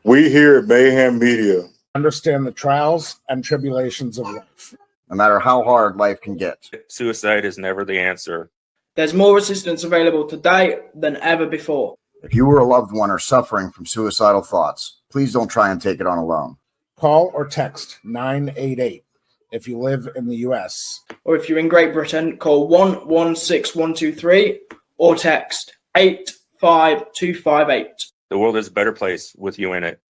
We here at Mayhem Media understand the trials and tribulations of life. No matter how hard life can get. Suicide is never the answer. There's more assistance available today than ever before. If you or a loved one are suffering from suicidal thoughts, please don't try and take it on alone. Call or text 988 if you live in the U.S. Or if you're in Great Britain, call 116123 or text 85258. The world is a better place with you in it.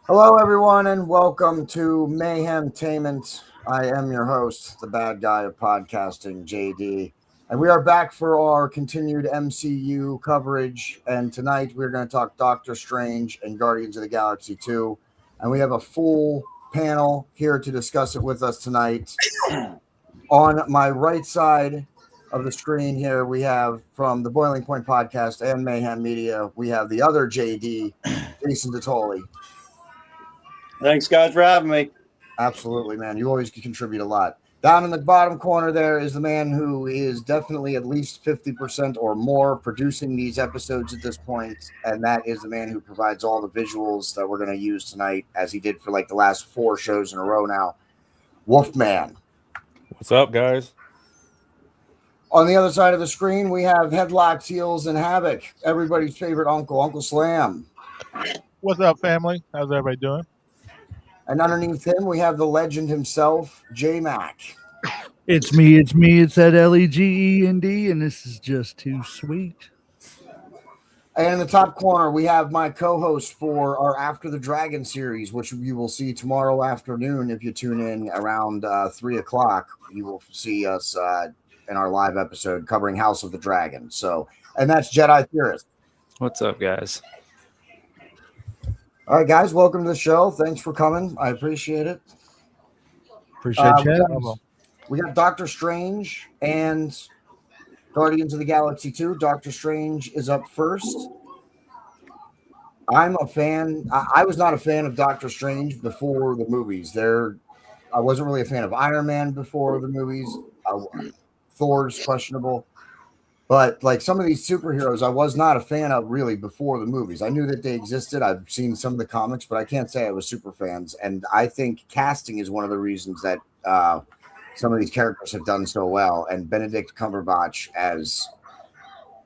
Hello, everyone, and welcome to Mayhemtainment. I am your host, the bad guy of podcasting, JD, and we are back for our continued MCU coverage. And tonight we're going to talk Doctor Strange and Guardians of the Galaxy 2, and we have a full panel here to discuss it with us tonight. On my right side of the screen here, we have from the Boiling Point Podcast and Mayhem Media, we have the other JD, Jason Detoli. Thanks, guys, for having me. Absolutely, man. You always contribute a lot. Down in the bottom corner there is the man who is definitely at least 50% or more producing these episodes at this point, and that is the man who provides all the visuals that we're going to use tonight, as he did for like the last 4 shows in a row now. Wolfman. What's up, guys? On the other side of the screen, we have Headlock, Seals, and Havoc. Everybody's favorite uncle, Uncle Slam. What's up, family? How's everybody doing? And underneath him, we have the legend himself, J-Mac. It's me. It's that Legend, and this is just too sweet. And in the top corner, we have my co-host for our After the Dragon series, which you will see tomorrow afternoon. If you tune in around 3 o'clock, you will see us in our live episode covering House of the Dragon. So, and that's Jedi Theorist. What's up, guys? All right, guys, welcome to the show. Thanks for coming. I appreciate it. Appreciate you. We got Doctor Strange and Guardians of the Galaxy 2. Doctor Strange is up first. I'm a fan. I was not a fan of Doctor Strange before the movies. I wasn't really a fan of Iron Man before the movies. Thor's questionable. But like some of these superheroes, I was not a fan of really before the movies. I knew that they existed. I've seen some of the comics, but I can't say I was super fans. And I think casting is one of the reasons that some of these characters have done so well. And Benedict Cumberbatch as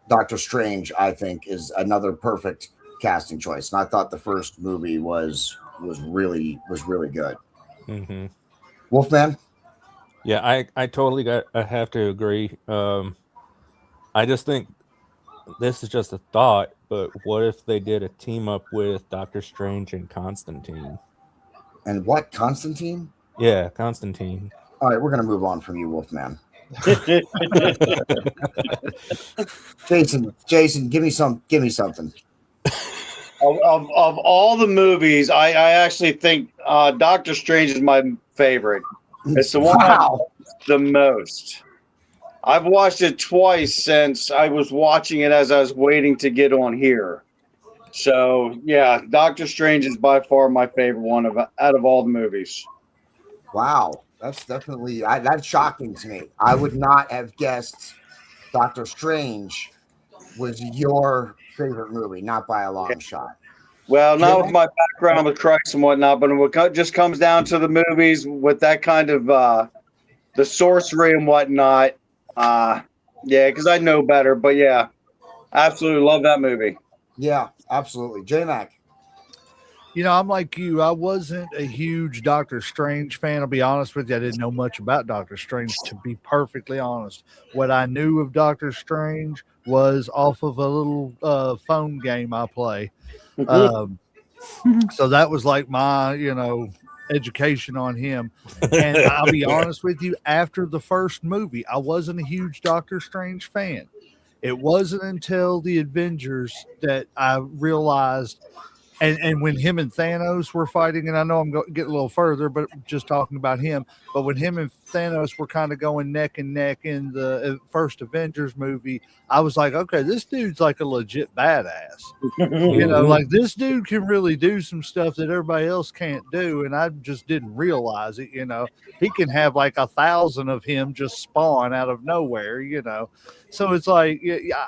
Doctor Strange, I think, is another perfect casting choice. And I thought the first movie was really good. Mm-hmm. Wolfman? Yeah, I totally I have to agree. I just think this is just a thought, but what if they did a team up with Doctor Strange and Constantine? And what? Constantine? Yeah, Constantine. All right, we're going to move on from you, Wolfman. Jason, give me something. Of all the movies, I actually think Doctor Strange is my favorite. It's the one I like the most. I've watched it twice since I was watching it as I was waiting to get on here. So, yeah, Doctor Strange is by far my favorite one out of all the movies. Wow, that's definitely that's shocking to me. I would not have guessed Doctor Strange was your favorite movie, not by a long shot. Well, not with my background with Christ and whatnot, but it just comes down to the movies with that kind of the sorcery and whatnot. Yeah, because I know better, but yeah, absolutely love that movie. Yeah, absolutely. J-Mac. I'm like you. I wasn't a huge Doctor Strange fan. I'll be honest with you. I didn't know much about Doctor Strange, to be perfectly honest. What I knew of Doctor Strange was off of a little phone game I play. So that was like my, education on him. And I'll be honest with you, after the first movie, I wasn't a huge Doctor Strange fan. It wasn't until the Avengers that I realized, and when him and Thanos were fighting, and I know I'm getting a little further, but just talking about him, but when him and Thanos were kind of going neck and neck in the first Avengers movie, I was like, okay, this dude's like a legit badass. Like this dude can really do some stuff that everybody else can't do, and I just didn't realize it. He can have like 1,000 of him just spawn out of nowhere. So it's like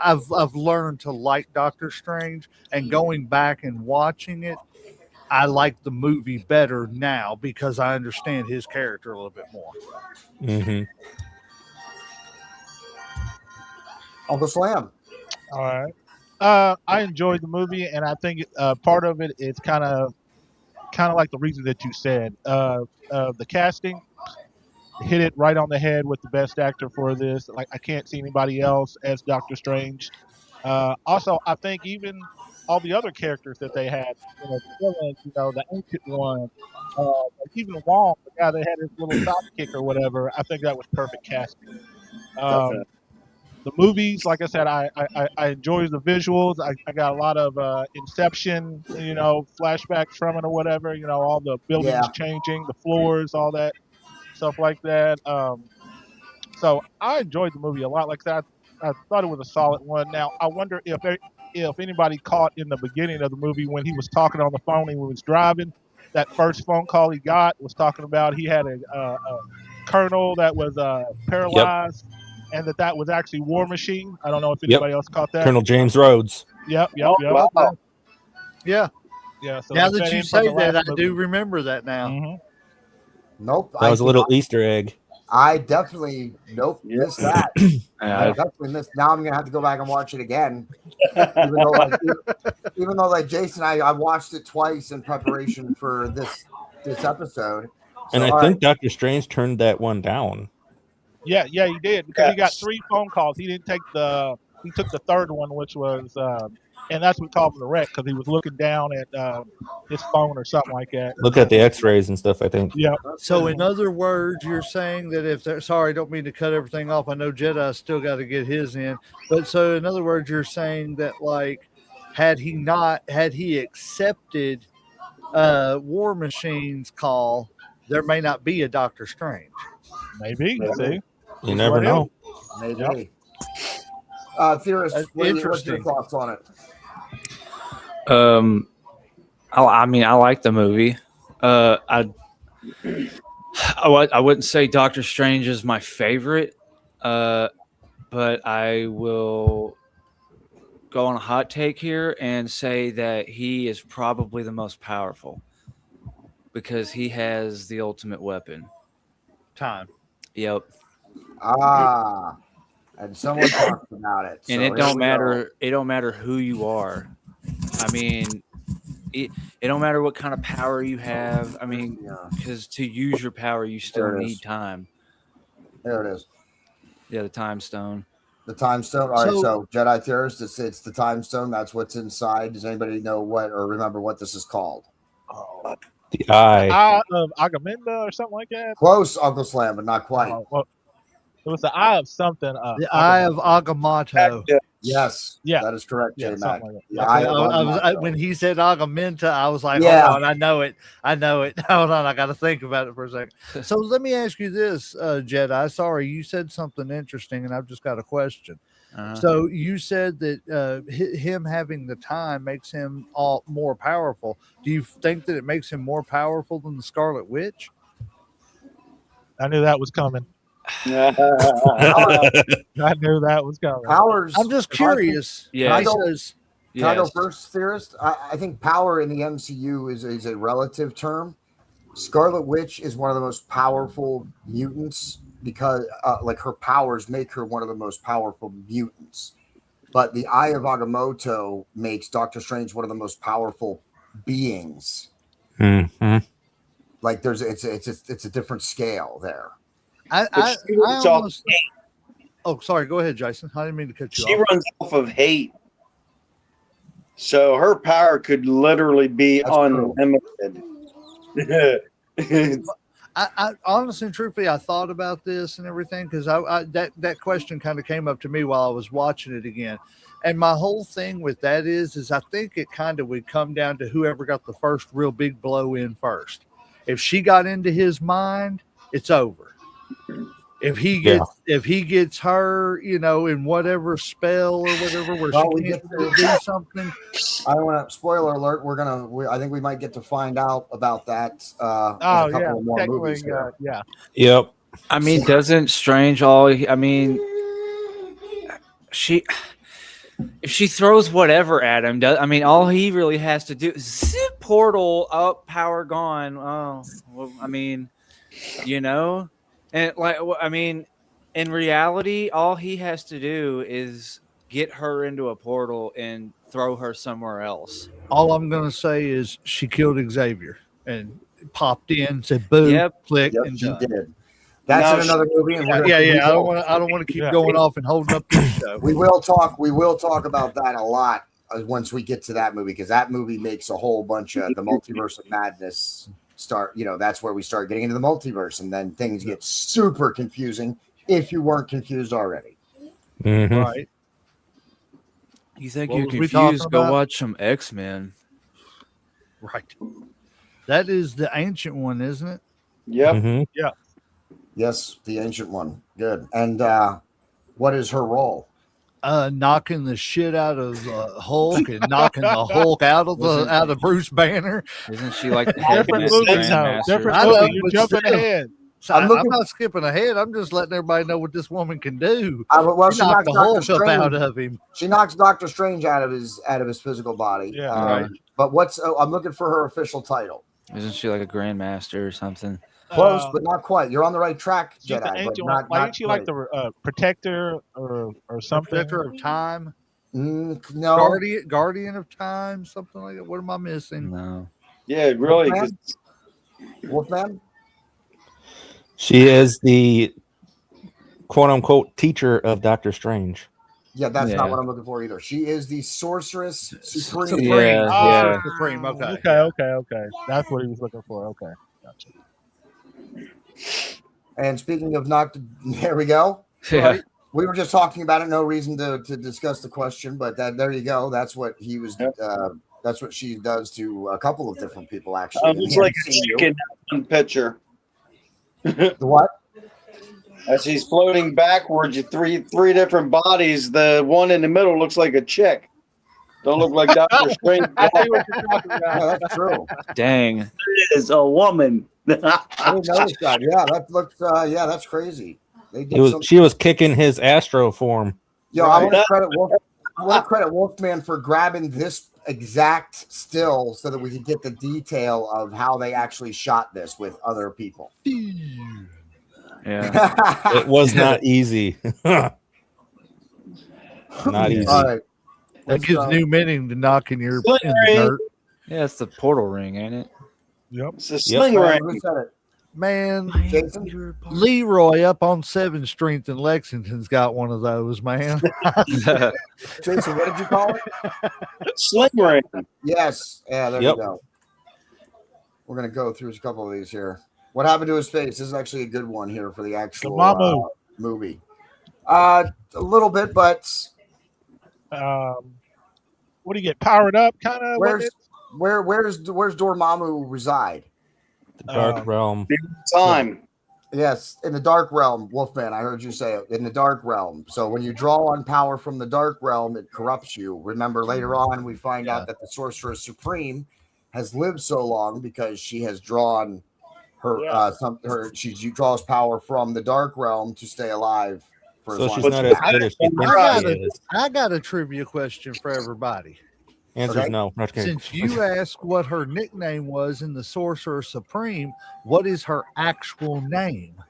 I've learned to like Doctor Strange, and going back and watching it, I like the movie better now because I understand his character a little bit more. Mm-hmm. Uncle Slam. All right. I enjoyed the movie, and I think part of it is kind of like the reason that you said. The casting hit it right on the head with the best actor for this. Like, I can't see anybody else as Doctor Strange. Also, I think even all the other characters that they had, the villains, the ancient one, like even Wong, the guy that had his little sidekick or whatever, I think that was perfect casting. The movies, like I said, I enjoy the visuals. I got a lot of Inception, flashbacks from it or whatever. All the buildings changing, the floors, all that stuff like that. So I enjoyed the movie a lot. Like I said, I thought it was a solid one. Now I wonder if anybody caught in the beginning of the movie when he was talking on the phone and he was driving. That first phone call he got was talking about he had a colonel that was paralyzed. Yep. And that was actually War Machine. I don't know if anybody else caught that. Colonel James Rhodes. Yep. Wow. Yeah. So now that you say that, I do remember that now. Mm-hmm. Nope. That was a little Easter egg. I definitely missed that. I definitely missed. Now I'm gonna have to go back and watch it again. even though, like Jason, I watched it twice in preparation for this episode. So, and I think Doctor Strange turned that one down. Yeah, he did, because he got 3 phone calls. He didn't take he took the third one, which was, and that's what caused him the wreck, because he was looking down at his phone or something like that. Look at the X-rays and stuff, I think. Yeah. So in other words, you're saying that if they're sorry, I don't mean to cut everything off. I know Jedi still got to get his in, but so in other words, you're saying that like had he accepted War Machine's call, there may not be a Doctor Strange. Maybe. See? You never know. Maybe. Theorist, what's your thoughts on it? I mean, I like the movie. I wouldn't say Doctor Strange is my favorite, but I will go on a hot take here and say that he is probably the most powerful because he has the ultimate weapon. Time. Yep. And someone talked about it. And it don't matter. It don't matter who you are. I mean, it don't matter what kind of power you have. I mean, because to use your power, you still need time. There it is. Yeah, the time stone. The time stone. All right, so Jedi Theorist, it's the time stone. That's what's inside. Does anybody know what or remember what this is called? The eye of Agamemnon or something like that. Close, Uncle Slam, but not quite. It was the eye of something. The eye of Agamotto. Yes. Yeah. That is correct, J-Mac. Like when he said Agamemnon, I was like, hold on, I know it. Hold on, I got to think about it for a second. So let me ask you this, Jedi. Sorry, you said something interesting, and I've just got a question. So you said that him having the time makes him all more powerful. Do you think that it makes him more powerful than the Scarlet Witch? I knew that was coming. I knew that was coming. Powers. I'm just curious. Yeah. Can I go first, Theorist? I think power in the MCU is a relative term. Scarlet Witch is one of the most powerful mutants because like her powers make her one of the most powerful mutants. But the Eye of Agamotto makes Doctor Strange one of the most powerful beings Hmm. Like it's a different scale there. But she runs off almost, oh, sorry. Go ahead, Jason. I didn't mean to cut you She off. runs off of hate. So her power could literally be That's true. unlimited. I honestly and truthfully, I thought about this and everything because that question kind of came up to me while I was watching it again. And my whole thing with that is I think it kind of would come down to whoever got the first real big blow in first. If she got into his mind, it's over. If he gets her, in whatever spell or whatever, where Well, she we can't get to- do something. I don't want to spoiler alert. I think we might get to find out about that. In Oh a couple yeah, of more technically, movies here. yeah. Yep. I mean, doesn't Strange if she throws whatever at him, all he really has to do is zip, portal up, power gone. Oh, well, and in reality, all he has to do is get her into a portal and throw her somewhere else. All I'm going to say is she killed Xavier and popped in, said boom, Yep. click, Yep, and she done. did. That's Now in another movie. And we're Yeah, gonna- I don't want to keep going off and holding up this show. We will talk about that a lot once we get to that movie, because that movie makes a whole bunch of the multiverse of madness start. That's where we start getting into the multiverse, and then things get super confusing if you weren't confused already. Mhm. Right. You think What you're was we talking confused? Go about? watch some X-Men. Right. That is the ancient one, isn't it? Yep. Mhm. Yes, the ancient one. Good. And what is her role? Knocking the shit out of Hulk and knocking the Hulk out of Bruce Banner. Isn't she like the head Different Miss movies, Grandmaster? different I know, movie. You're but jumping still. ahead. So I'm I'm looking- not skipping ahead. I'm just letting everybody know what this woman can do. Well, She she knocked knocks the Hulk Doctor up out Strange. of him. She knocks Doctor Strange out of his physical body. Yeah. Right. But I'm looking for her official title. Isn't she like a Grandmaster or something? Close, but not quite. You're on the right track, She's the Jedi. But ancient one. not, Like, not ain't she like quite. the protector or something? Protector of time, No. guardian of time, something like that. What am I missing? No. Yeah, really. Wolfman? Wolfman? She is the quote unquote teacher of Doctor Strange. Yeah, that's Yeah. not what I'm looking for either. She is the sorceress supreme. Yeah, yeah. Supreme. Okay. Okay. That's what he was looking for. Okay. Gotcha. And speaking of there we go. Yeah. Right? We were just talking about it. No reason to discuss the question, but there you go. That's what he was. That's what she does to a couple of different people, actually. Looks like a chicken in picture. The what? As he's floating backwards, you three different bodies. The one in the middle looks like a chick. Don't look like Doctor Strange. I see what you're talking about. Yeah, that's true. Dang. It is a woman. I didn't notice that. Yeah, that looks. Yeah, that's crazy. They did She was kicking his astro form. Yo, I want to credit Wolfman for grabbing this exact still so that we could get the detail of how they actually shot this with other people. Yeah. It was not easy. Not easy. All right. That gives new meaning to knocking your Sling in the ring. dirt. Yeah, it's the portal ring, ain't it? Yep. It's a sling ring. Who said it? Man, Jason? Leroy up on 7th Street in Lexington's got one of those, man. Jason, what did you call it? Sling ring. Yes. Yeah, there Yep. you go. We're going to go through a couple of these here. What happened to his face? This is actually a good one here for the actual Mamu. movie. A little bit, but What do you get? Powered up, kind of. where's Dormammu reside? The Dark Realm. Time. Yes, in the Dark Realm, Wolfman. I heard you say it. In the Dark Realm. So when you draw on power from the Dark Realm, it corrupts you. Remember, later on, we find out that the Sorceress Supreme has lived so long because she has drawn she draws power from the Dark Realm to stay alive for So as long she's as not she as good as she thinks she is. I got a trivia question for everybody. Answer is Okay. no. Not kidding. Since you asked what her nickname was in the Sorcerer Supreme, what is her actual name?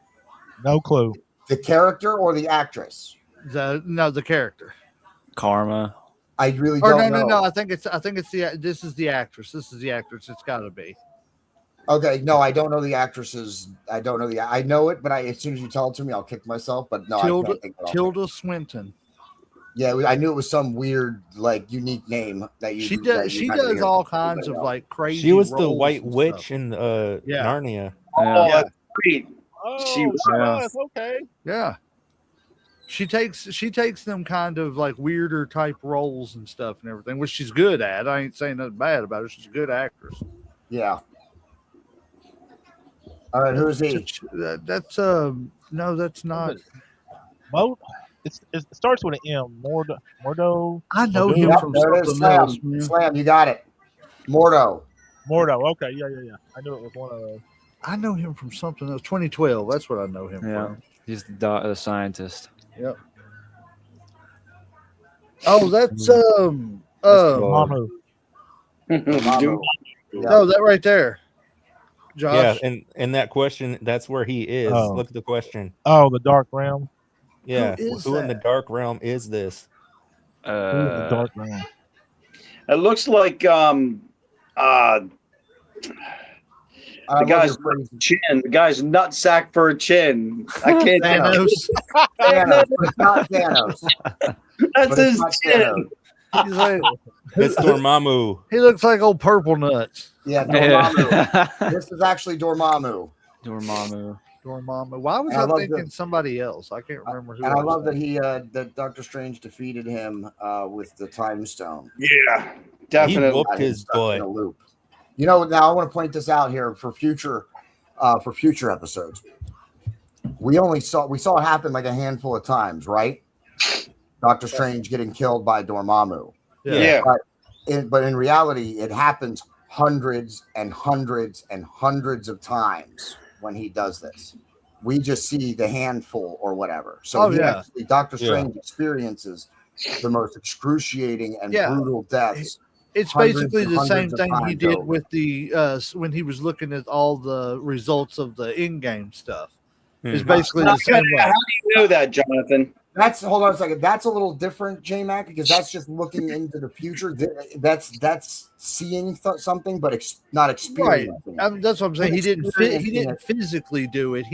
No clue. The character or the actress? The character. Karma. I really Or don't know. no. I think it's this is the actress. This is the actress. It's got to be. Okay, no, I don't know the actresses. I don't know I know it, but as soon as you tell it to me, I'll kick myself. But no, I can't think of it. Tilda Swinton. Yeah, I knew it was some weird, like, unique name that you. She that does. you She had to does hear all from kinds of somebody else. like crazy. She was the roles White and Witch stuff. in Yeah. Narnia. Oh, Yeah. that's great. Oh, She was- yes, okay. Yeah. She takes them kind of like weirder type roles and stuff and everything, which she's good at. I ain't saying nothing bad about her. She's a good actress. Yeah. All right, who's he? That's no, that's not. It starts with an M. Mordo. I know Mordo? him Yep, from there it is. something Slam. else, man. Slam, you got it. Mordo. Mordo. Okay, yeah. I knew it was one of those. I know him from something else. 2012. That's what I know him Yeah. from. He's the scientist. Yep. Oh, that's Mamu. Dude, no, that right there. Josh. Yeah, and that question, that's where he is. Oh. Look at the question. Oh, the Dark Realm. Yeah, is who in the that? dark realm is this? Who is the Dark Realm? it looks like the guy's chin. The guy's nutsack for a chin. I can't tell. Thanos. Thanos, but it's not Thanos. That's But it's his not chin. He's like, It's Dormammu. he looks like old purple nuts. Yeah, Dormammu. Yeah. This is actually Dormammu. Dormammu. Dormammu. Why was And I I love thinking the- somebody else? I can't remember who. And I it love was. that that Doctor Strange defeated him with the time stone. Yeah, He definitely. whooped Got him his stuck in butt. a loop. You know, now I want to point this out here for future episodes. We saw it happen like a handful of times, right? Doctor Strange getting killed by Dormammu. Yeah. But in reality, it happens hundreds and hundreds and hundreds of times when he does this. We just see the handful or whatever. So Oh, yeah. Doctor Strange experiences the most excruciating and Yeah. brutal deaths. It's hundreds basically and the same hundreds of thing he times did over. with the when he was looking at all the results of the in-game stuff. It's Hmm. basically the same way. How do you know that, Jonathan? Hold on a second. That's a little different, J Mac, because that's just looking into the future. That's seeing something, but not experiencing. it. That's what I'm saying. He didn't Experiencing it. physically do it.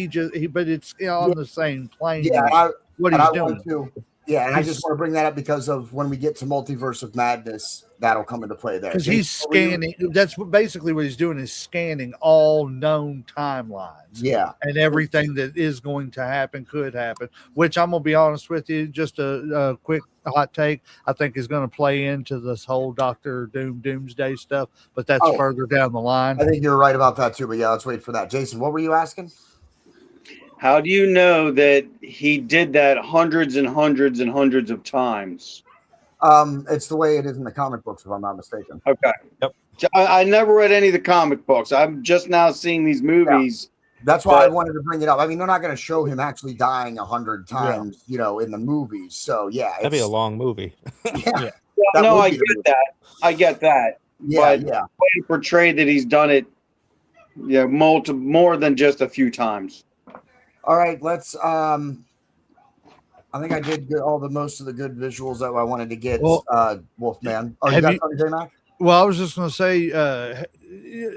But it's on the same plane. Yeah, as what and he's I doing. want to. Yeah, and I just want to bring that up because of when we get to Multiverse of Madness, that'll come into play there. Because he's Jason, what were you- scanning. That's basically what he's doing is scanning all known timelines. Yeah, And everything that is going to happen could happen, which I'm going to be honest with you, just a quick hot take, I think is going to play into this whole Doctor Doomsday stuff, but that's Oh. further down the line. I think you're right about that too. But yeah, let's wait for that. Jason, what were you asking? How do you know that he did that hundreds and hundreds and hundreds of times? It's the way it is in the comic books, if I'm not mistaken. Okay. Yep. I never read any of the comic books. I'm just now seeing these movies. That's why I But- wanted to bring it up. I mean, they're not going to show him actually dying 100 times, in the movies. So yeah, That'd be a long movie. yeah, Well, That no, would I be get the movie. that. I get that. yeah, But- yeah. Way to portray that he's done it, more than just a few times. All right, let's. I think I did get most of the good visuals that I wanted to get. Well, Wolfman. Oh, you have got you- something, J-Mac? Well, I was just going to say,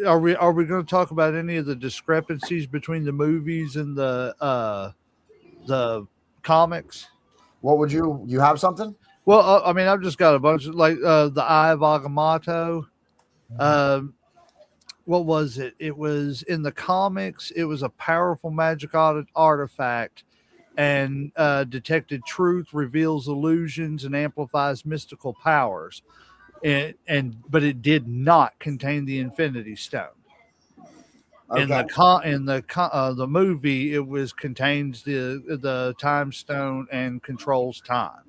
are we going to talk about any of the discrepancies between the movies and the comics? What would you have something? Well, I mean, I've just got a bunch of like the Eye of Agamotto. What was it? It was in the comics. It was a powerful magic artifact, and detected truth, reveals illusions, and amplifies mystical powers. But it did not contain the Infinity Stone. In Okay. the movie, it contains the Time Stone and controls time.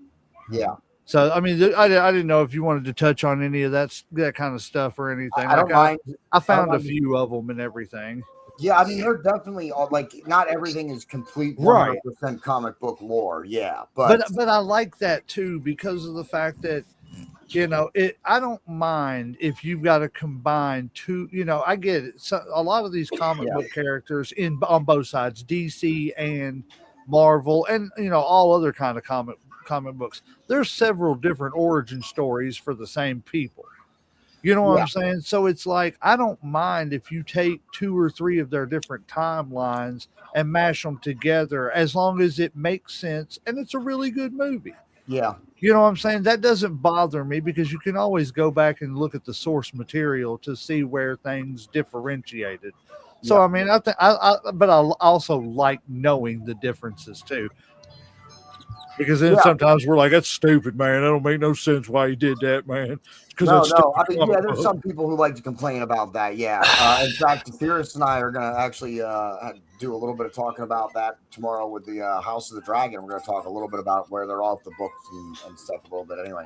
Yeah, So I mean, I didn't know if you wanted to touch on any of that kind of stuff or anything. I don't mind. I found a mind. few of them and everything. Yeah, I mean, they're definitely all, like, not everything is complete 100% comic book lore. Yeah, but But I like that too because of the fact that I don't mind if you've got to combine two. I get it. So a lot of these comic book characters on both sides, DC and Marvel, and all other kind of comic books. There's several different origin stories for the same people. You know what Yeah. I'm saying? So it's like, I don't mind if you take 2 or 3 of their different timelines and mash them together, as long as it makes sense and it's a really good movie. Yeah. You know what I'm saying? That doesn't bother me, because you can always go back and look at the source material to see where things differentiated. So, Yeah. I mean, but I also like knowing the differences too. Because then Yeah. sometimes we're like, that's stupid, man. That don't make no sense why you did that, man. Because No, that's no. stupid I mean, comic yeah, there's book. some people who like to complain about that. Yeah. In fact, Theorist and I are going to actually do a little bit of talking about that tomorrow with the House of the Dragon. We're going to talk a little bit about where they're off the books and stuff a little bit. Anyway,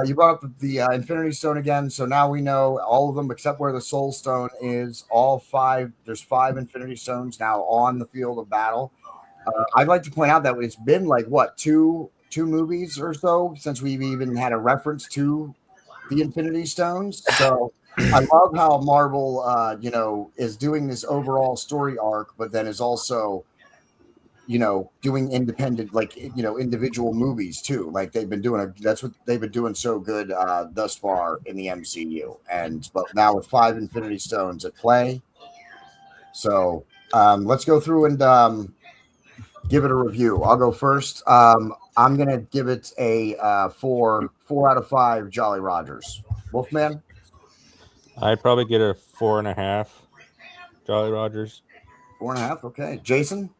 you brought up the Infinity Stone again. So now we know all of them except where the Soul Stone is. All 5. There's 5 Infinity Stones now on the field of battle. I'd like to point out that it's been like, what, two movies or so since we've even had a reference to the Infinity Stones. So I love how Marvel, is doing this overall story arc, but then is also, doing independent, like, individual movies too. Like they've been doing that's what they've been doing so good thus far in the MCU. But now with 5 Infinity Stones at play. So let's go through and give it a review. I'll go first. I'm gonna give it a 4 out of 5 Jolly Rogers. Wolfman? I'd probably get a 4.5 Jolly Rogers. 4.5. Okay. Jason?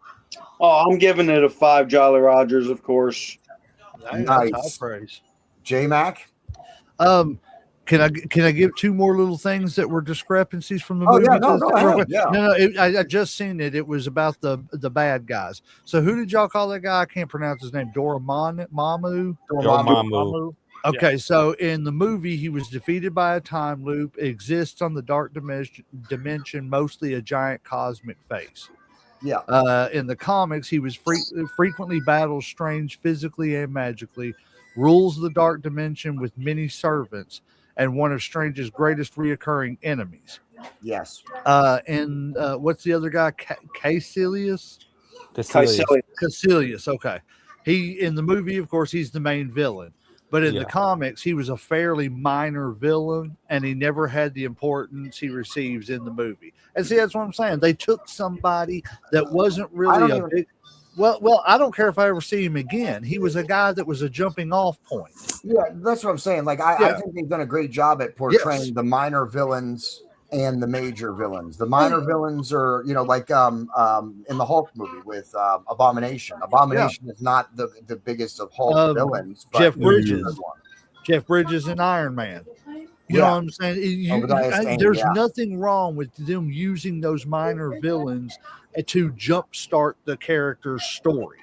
Oh, I'm giving it a 5 Jolly Rogers, of course. That's high Nice. praise. J Mac? Can I give 2 more little things that were discrepancies from the Oh, movie? yeah, no, Just go real ahead, quick. yeah. No, I just seen it. It was about the bad guys. So who did y'all call that guy? I can't pronounce his name. Mamu. Dormammu. Dormammu. Okay, so in the movie, he was defeated by a time loop, exists on the dark dimension, mostly a giant cosmic face. Yeah. In the comics, he was frequently battles Strange physically and magically, rules the dark dimension with many servants, and one of Strange's greatest reoccurring enemies. Yes. And what's the other guy? Caecilius? Caecilius. Caecilius. Okay. He, in the movie, of course, he's the main villain. But in Yeah. the comics, he was a fairly minor villain, and he never had the importance he receives in the movie. And see, that's what I'm saying. They took somebody that wasn't really a big. Well, I don't care if I ever see him again. He was a guy that was a jumping off point. Yeah, that's what I'm saying. Like, I think they've done a great job at portraying the minor villains and the major villains. The minor villains are, like in the Hulk movie with Abomination. Abomination is not the biggest of Hulk villains, but Jeff he's a Bridges. good one. Jeff Bridges and Iron Man. You know what I'm saying? Obadiah Stane, There's yeah. nothing wrong with them using those minor villains to jumpstart the character's story.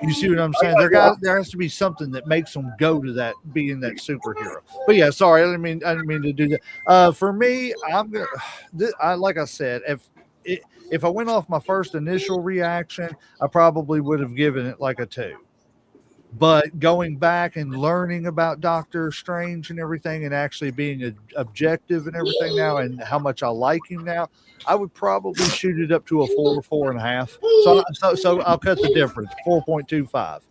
You see what I'm saying? There has to be something that makes them go to that, being that superhero. But yeah, sorry, I didn't mean to do that. For me, I'm gonna. Like I said, if I went off my first initial reaction, I probably would have given it like a 2. But going back and learning about Doctor Strange and everything, and actually being objective and everything now, and how much I like him now, I would probably shoot it up to a 4, 4.5. So I'll cut the difference. 4.25.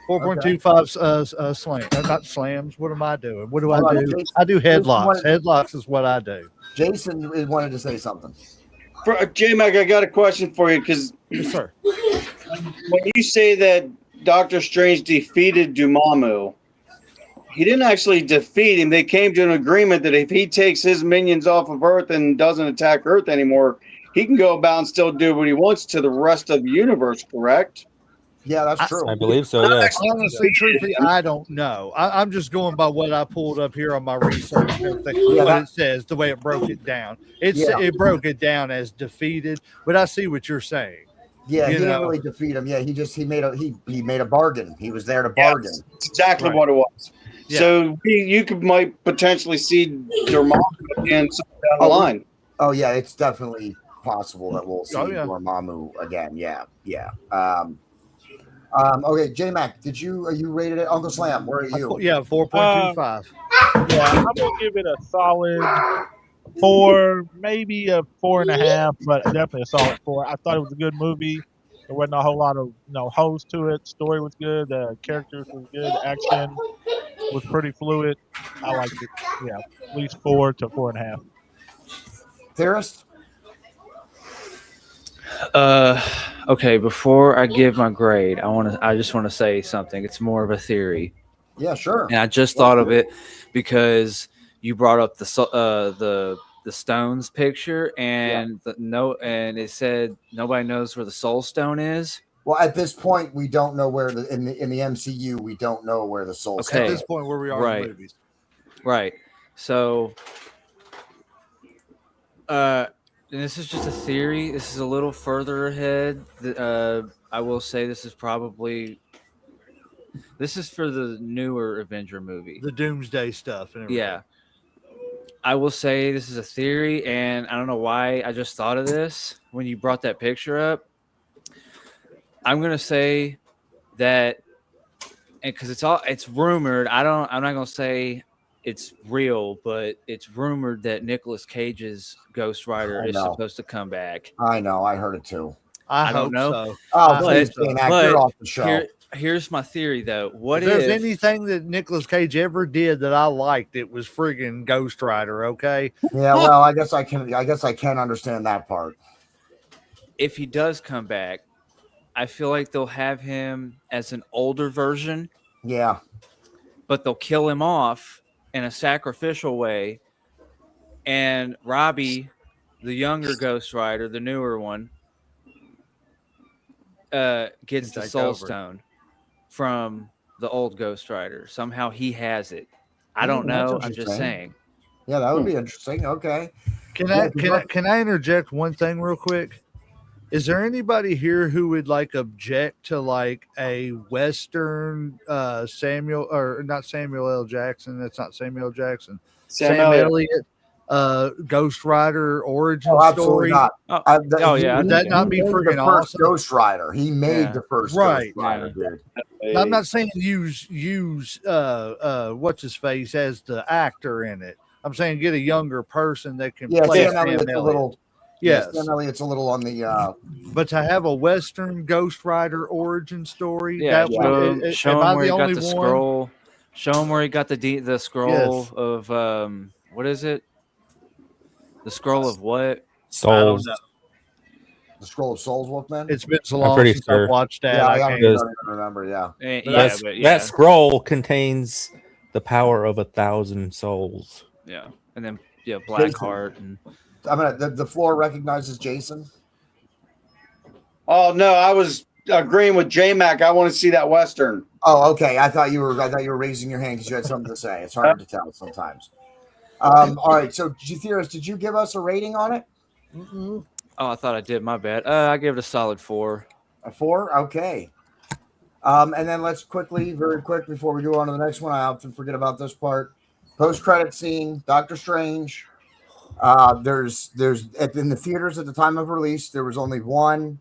4.25 slam. Not slams. What am I doing? What do I do? Jason, I do headlocks. Jason Headlocks is what I do. Jason wanted to say something. J-Mac, I got a question for you, because Yes, sir. when you say that Doctor Strange defeated Dormammu, he didn't actually defeat him. They came to an agreement that if he takes his minions off of Earth and doesn't attack Earth anymore, he can go about and still do what he wants to the rest of the universe, correct? Yeah, that's true. I believe so, yeah. Honestly, truthfully, I don't know. I'm just going by what I pulled up here on my research and everything. What it says, the way it broke it down. It broke it down as defeated, but I see what you're saying. Yeah, he didn't really defeat him. Yeah, he made a bargain. He was there to bargain. That's exactly what it was. Yeah. So you might potentially see Dormammu again down the line. Oh yeah, it's definitely possible that we'll see Dormammu again. Yeah. Okay, J Mac, are you rated it? Uncle Slam, where are you? Yeah, 4.25. Yeah, I'm gonna give it a solid 4, maybe a 4.5, but definitely a solid 4. I thought it was a good movie. There wasn't a whole lot of holes to it. Story was good. The characters was good. Action. was pretty fluid. I liked it. Yeah, at least 4 to 4.5. Theorist? Okay, before I give my grade, I just want to say something. It's more of a theory. Yeah, sure. And I just thought of it because you brought up the Stones picture, and and it said nobody knows where the Soul Stone is. Well, at this point, we don't know where in the MCU we don't know where the Soul Stone At is. this point, where we are in the movies. Right. So, and this is just a theory. This is a little further ahead. I will say this is for the newer Avenger movie. The Doomsday stuff. And everything. Yeah. I will say this is a theory, and I don't know why I just thought of this when you brought that picture up. I'm gonna say that, because it's rumored. I'm not gonna say it's real, but it's rumored that Nicolas Cage's Ghost Rider is supposed to come back. I know, I heard it too. I don't hope know. so. Oh, please, you're off the show. Here's my theory, though. If there's anything that Nicolas Cage ever did that I liked, it was friggin' Ghost Rider. Okay. Yeah, well, I guess I can understand that part. If he does come back, I feel like they'll have him as an older version. Yeah. But they'll kill him off in a sacrificial way. And Robbie, the younger Ghost Rider, the newer one, gets the Soul Stone from the old Ghost Rider. Somehow he has it. I don't know. I'm just saying. Yeah, that would be interesting. Okay. Can I interject one thing real quick? Is there anybody here who would object to a Western Samuel L. Jackson? That's not Samuel Jackson. Sam Elliott Ghost Rider origin story. Not. Would that not be freaking awesome? Ghost Rider. He made the first Ghost Rider. Dude. I'm not saying use what's his face as the actor in it. I'm saying get a younger person that can play Sam Elliott. Yes, Sam Elliott's a little on the. But to have a Western Ghost Rider origin story, show him where he got the scroll. Show him where he got the scroll of what is it? The scroll of what? Souls. The scroll of souls, Wolfman. It's been so long since I've watched that. Yeah, I don't remember. Yeah, that scroll contains the power of 1,000 souls. Yeah, and then Blackheart and. The floor recognizes Jason. Oh no, I was agreeing with J-Mac. I want to see that Western. Oh, okay. I thought you were raising your hand because you had something to say. It's hard to tell sometimes. All right. So, Theorist, did you give us a rating on it? Mm-hmm. Oh, I thought I did. My bad. I gave it a solid 4. A 4? Okay. And then let's very quick before we go on to the next one. I often forget about this part. Post-credit scene. Doctor Strange. There's in the theaters at the time of release, there was only one,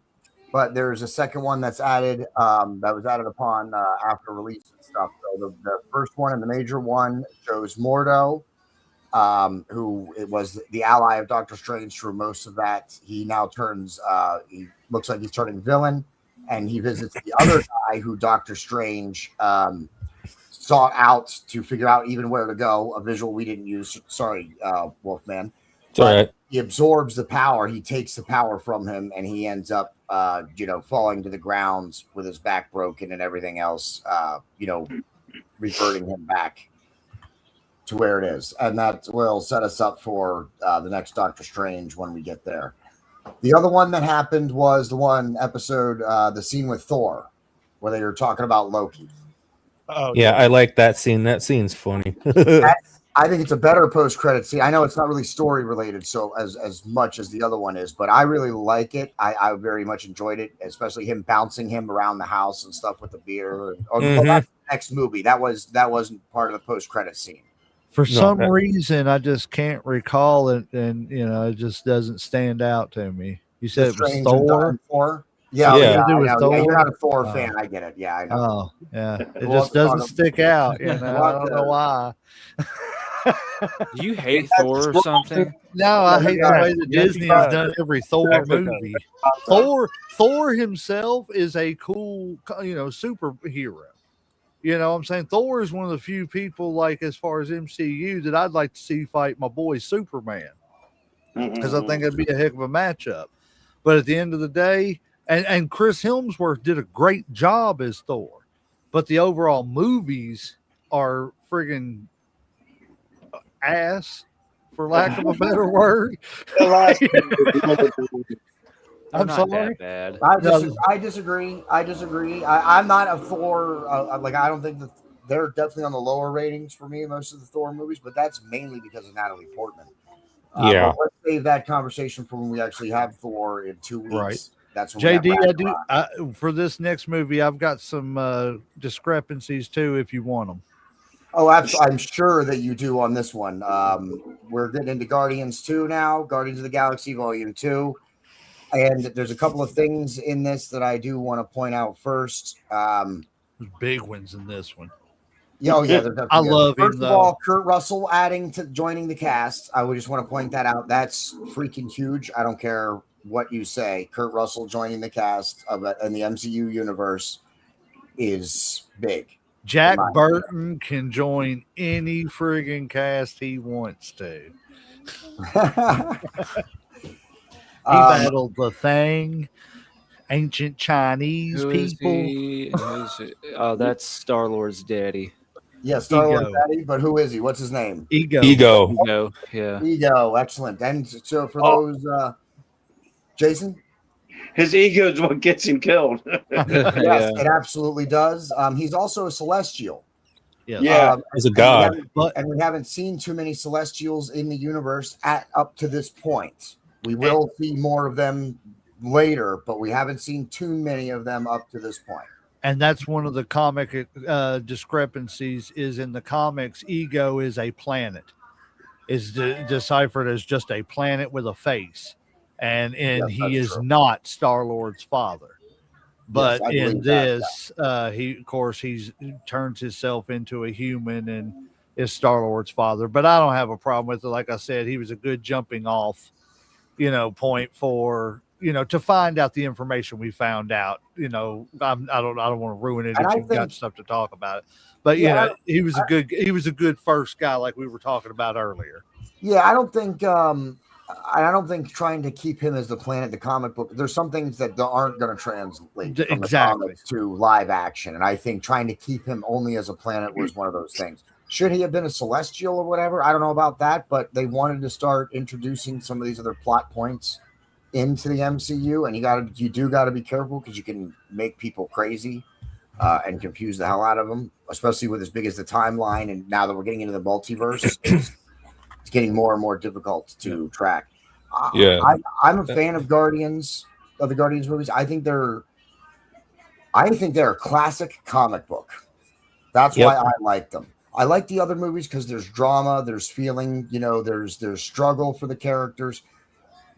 but there's a second one that's added, that was added upon after release and stuff. So the first one and the major one shows Mordo, who it was the ally of Doctor Strange through most of that. He now he looks like he's turning villain, and he visits the other guy who Doctor Strange sought out to figure out even where to go. A visual we didn't use. Sorry, Wolfman. Right. He absorbs the power. He takes the power from him, and he ends up, falling to the ground with his back broken and everything else. Reverting him back to where it is, and that will set us up for the next Doctor Strange when we get there. The other one that happened was the one episode, the scene with Thor, where they were talking about Loki. Oh, yeah, I like that scene. That scene's funny. I think it's a better post-credit scene. I know it's not really story related, so as much as the other one is, but I really like it. I very much enjoyed it, especially him bouncing him around the house and stuff with the beer. That's the next movie. That wasn't part of the post-credit scene. For some reason, I just can't recall it, and it just doesn't stand out to me. You said it was Thor. Yeah. You're not a Thor fan. I get it. Yeah, I know. Oh, yeah. It just doesn't stick out. I don't know why. Do you hate Thor or something? No, I hate the way that Disney has done every Thor movie. Thor himself is a cool, superhero. You know what I'm saying? Thor is one of the few people, like, as far as MCU, that I'd like to see fight my boy Superman, because I think it'd be a heck of a matchup. But at the end of the day, and Chris Hemsworth did a great job as Thor, but the overall movies are friggin' ass, for lack of a better word. I'm Not sorry. that bad. I disagree. I'm not a Thor. Like, I don't think that they're definitely on the lower ratings for me, most of the Thor movies, but that's mainly because of Natalie Portman. Yeah. But let's save that conversation for when we actually have Thor in 2 weeks. Right. That's when we have JD, Ragnarok. for this next movie, I've got some discrepancies too, if you want them. Oh, absolutely. I'm sure that you do on this one. We're getting into Guardians 2 now, Guardians of the Galaxy Volume 2. And there's a couple of things in this that I do want to point out first. There's big ones in this one. Yeah, I love him, First of all, Kurt Russell joining the cast. I would just want to point that out. That's freaking huge. I don't care what you say. Kurt Russell joining the cast in the MCU universe is big. Jack Burton can join any friggin' cast he wants to. He battled the Thing, ancient Chinese Who is people. he? Oh, that's Star-Lord's daddy. Yeah, Star-Lord Ego. Daddy, but who is he? What's his name? Ego. Ego, yeah. Ego, excellent. And so for those, Jason? His ego is what gets him killed. Yes, it absolutely does. He's also a Celestial. Yes. Yeah. He's a god. And we haven't seen too many Celestials in the universe up to this point. We will see more of them later, but we haven't seen too many of them up to this point. And that's one of the comic discrepancies. Is in the comics, Ego is a planet, is deciphered as just a planet with a face, and he is not Star-Lord's father. But Yes, I in believe this, he turns himself into a human and is Star-Lord's father. But I don't have a problem with it. Like I said, he was a good jumping off, point for. To find out the information we found out, I don't want to ruin it if you've got stuff to talk about it. But he was a good first guy, like we were talking about earlier. Yeah, I don't think trying to keep him as the planet, the comic book, there's some things that aren't going to translate from the comics to live action. And I think trying to keep him only as a planet was one of those things. Should he have been a Celestial or whatever? I don't know about that, but they wanted to start introducing some of these other plot points into the MCU, and you do got to be careful because you can make people crazy and confuse the hell out of them, especially with as big as the timeline. And now that we're getting into the multiverse, it's getting more and more difficult to track. I'm a fan of the Guardians movies. I think they're a classic comic book. That's why I like them. I like the other movies because there's drama, there's feeling, there's struggle for the characters.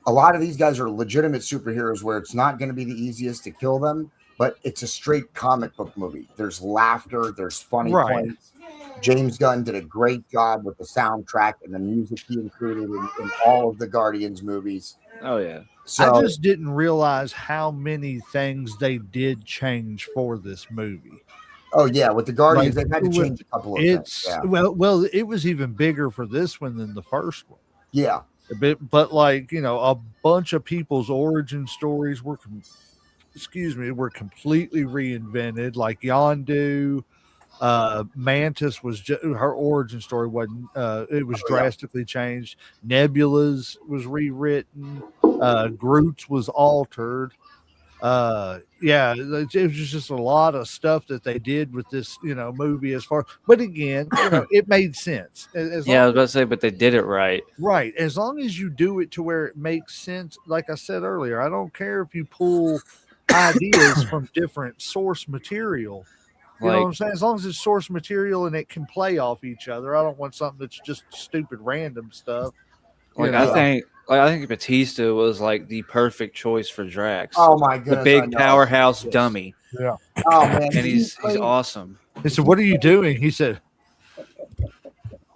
A lot of these guys are legitimate superheroes where it's not going to be the easiest to kill them, but it's a straight comic book movie. There's laughter, there's funny points. James Gunn did a great job with the soundtrack and the music he included in all of the Guardians movies. Oh, yeah. So, I just didn't realize how many things they did change for this movie. Oh, yeah. With the Guardians, they've had to change a couple of things. Yeah. Well, it was even bigger for this one than the first one. Yeah. But a bunch of people's origin stories were completely reinvented. Like Yondu, Mantis her origin story wasn't. It was drastically changed. Nebula's was rewritten. Groot's was altered. It was just a lot of stuff that they did with this movie but again it made sense I was about to say, but they did it right as long as you do it to where it makes sense. Like I said earlier, I don't care if you pull ideas from different source material, you know what I'm saying, as long as it's source material and it can play off each other. I don't want something that's just stupid random stuff. I think Batista was like the perfect choice for Drax. Oh my goodness. The big powerhouse dummy. Yeah. Oh man. And he's awesome. He said, "What are you doing?" He said,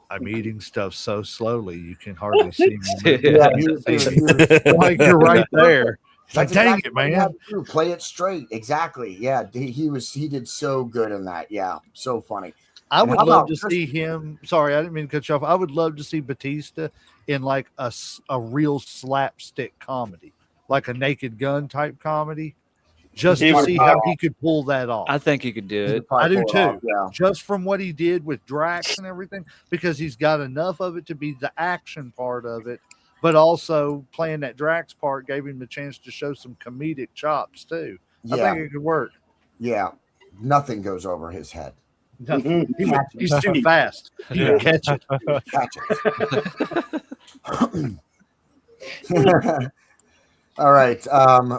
"I'm eating stuff so slowly you can hardly see me." Yeah, he was like you're right there. It's like, dang it, what he man. had to do. Play it straight. Exactly. Yeah, he did so good in that. Yeah, so funny. I And would how love about to see him. Sorry, I didn't mean to cut you off. I would love to see Batista in like a real slapstick comedy, like a Naked Gun type comedy, just He to would see pull how it he could pull that off. I think he could do He it. could probably I do pull it off, too. Yeah. Just from what he did with Drax and everything, because he's got enough of it to be the action part of it, but also playing that Drax part gave him the chance to show some comedic chops too. I Yeah. think it could work. Yeah. Nothing goes over his head. He's too fast. He can catch it. Catch it. All right.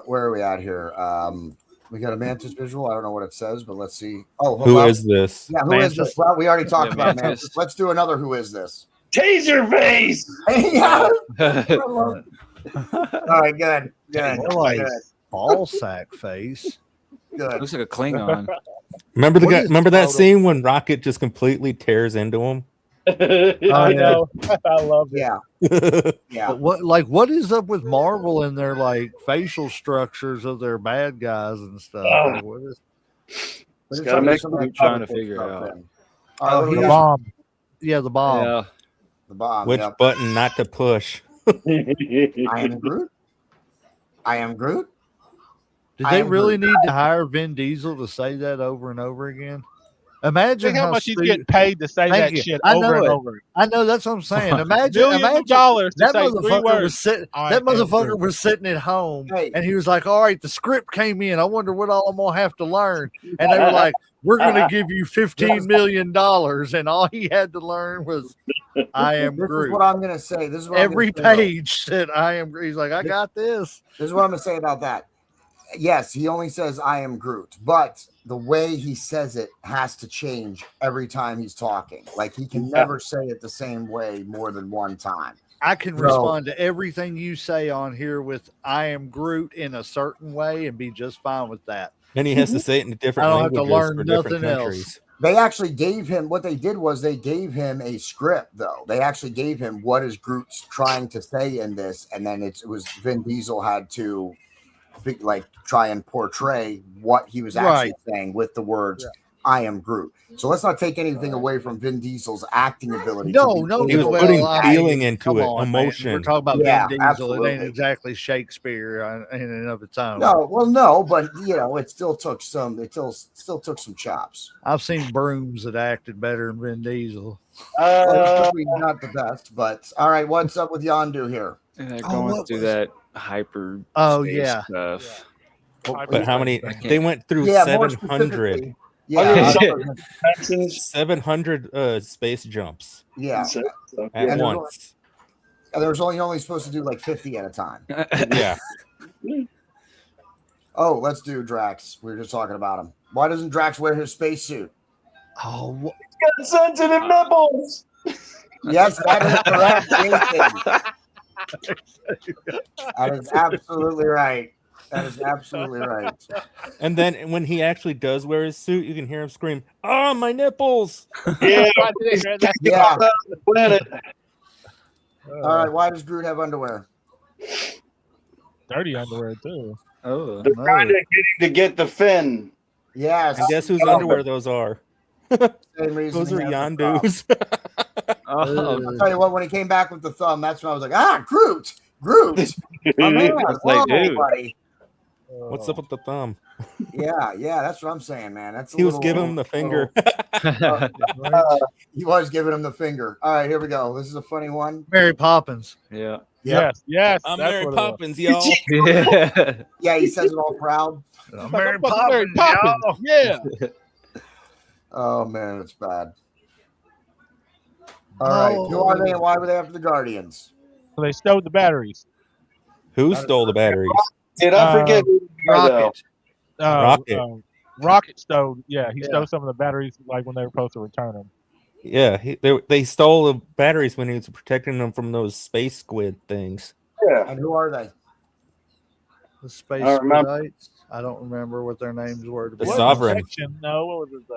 Where are we at here? We got a Mantis visual. I don't know what it says, but let's see. Oh, Who is this? Yeah, who is this? Well, we already talked Yeah, about Mantis. Mantis. Let's do another. Who is this? Taser face. Yeah. All right. Good. Good. More like Good. ball sack face. Good. Looks like a Klingon. Remember the What guy? is Remember that total- scene when Rocket just completely tears into him? I know. I love it. Yeah. Yeah. But what is up with Marvel and their like facial structures of their bad guys and stuff? Like, what is, Let's gotta make I'm trying to figure it out. Oh, he- The bomb. yeah, the bomb. Yeah. the bomb. Which Yep. button not to push? I am Groot. I am Groot. Did I they am really Groot. need to hire Vin Diesel to say that over and over again? Imagine Think how much he's stupid- getting paid to say Thank that you. shit I over know and it. over. I know that's what I'm saying. Imagine, Millions of imagine dollars to that say 3 motherfucker words. was sitting. I That am motherfucker Groot. was sitting at home, Hey. and he was like, "All right, the script came in. I wonder what all I'm gonna have to learn." And they were like, "We're gonna give you $15 million," and all he had to learn was, "I am This is Groot." what I'm gonna say. This is what I'm Every gonna say, though. page said, "I am Groot." He's like, "I got this." This is what I'm gonna say about that. Yes, he only says I am Groot, but the way he says it has to change every time he's talking. Like he can never say it the same way more than one time. I can So- respond to everything you say on here with "I am Groot" in a certain way and be just fine with that. And he has to say it in different I don't have to languages learn for different nothing else. countries. They actually gave him what they did was they gave him a script though. They actually gave him what is Groot's trying to say in this, and then it was Vin Diesel had to like try and portray what he was actually saying with the words I am Groot. So let's not take anything away from Vin Diesel's acting ability. No, to be no, He was able to putting I act. feeling into come it, on, man. emotion. We're talking about Yeah, Vin Diesel. It absolutely. ain't exactly Shakespeare in and of its own. No, well, no, but you know, it still took some. It still took some chops. I've seen brooms that acted better than Vin Diesel. Well, probably not the best, but all right. What's up with Yondu here? And they're Oh, going what through was- that hyper Oh, space yeah. stuff. But how many? I can't- They went through Yeah, more 700, specifically. Yeah, Yeah. 700 space jumps yeah. So, at And once. There was only supposed to do like 50 at a time. Yeah. Oh, let's do Drax. We were just talking about him. Why doesn't Drax wear his spacesuit? Oh, got sensitive nipples. Yes, that is correct. Jason. That is absolutely right. That is absolutely right. And then when he actually does wear his suit, you can hear him scream, "Oh, my nipples!" Yeah. Yeah. Planet. All right. Why does Groot have underwear? Dirty underwear too. Oh, They're trying to get him to get the fin. Yes. And guess whose Oh, underwear those are? same reason Those are he has the thumb. Yondu's. oh. I'll tell you what, when he came back with the thumb, that's when I was like, Groot. My man. That's like, Whoa, dude. buddy. What's up with the thumb? Yeah, that's what I'm saying, man. That's a He was little- giving him the finger. He was giving him the finger. All right, here we go. This is a funny one. Mary Poppins. Yeah. Yes, yes. I'm that's Mary what it was. Poppins, y'all. Yeah. Yeah, he says it all proud. Mary I'm fucking Mary Poppins. Poppins. Yeah. Oh man, it's bad. All right, No. who are they and why were they after the Guardians? So they stowed the batteries. Who stole the batteries? Did I forget? who they are, though? Rocket. Rocket. Rocket stowed. Yeah, he Yeah. stole some of the batteries like when they were supposed to return them. Yeah, they stole the batteries when he was protecting them from those space squid things. Yeah. And who are they? The Space I remember. Squidites. I don't remember what their names were. To The be What honest. Sovereign. section? No, what was it?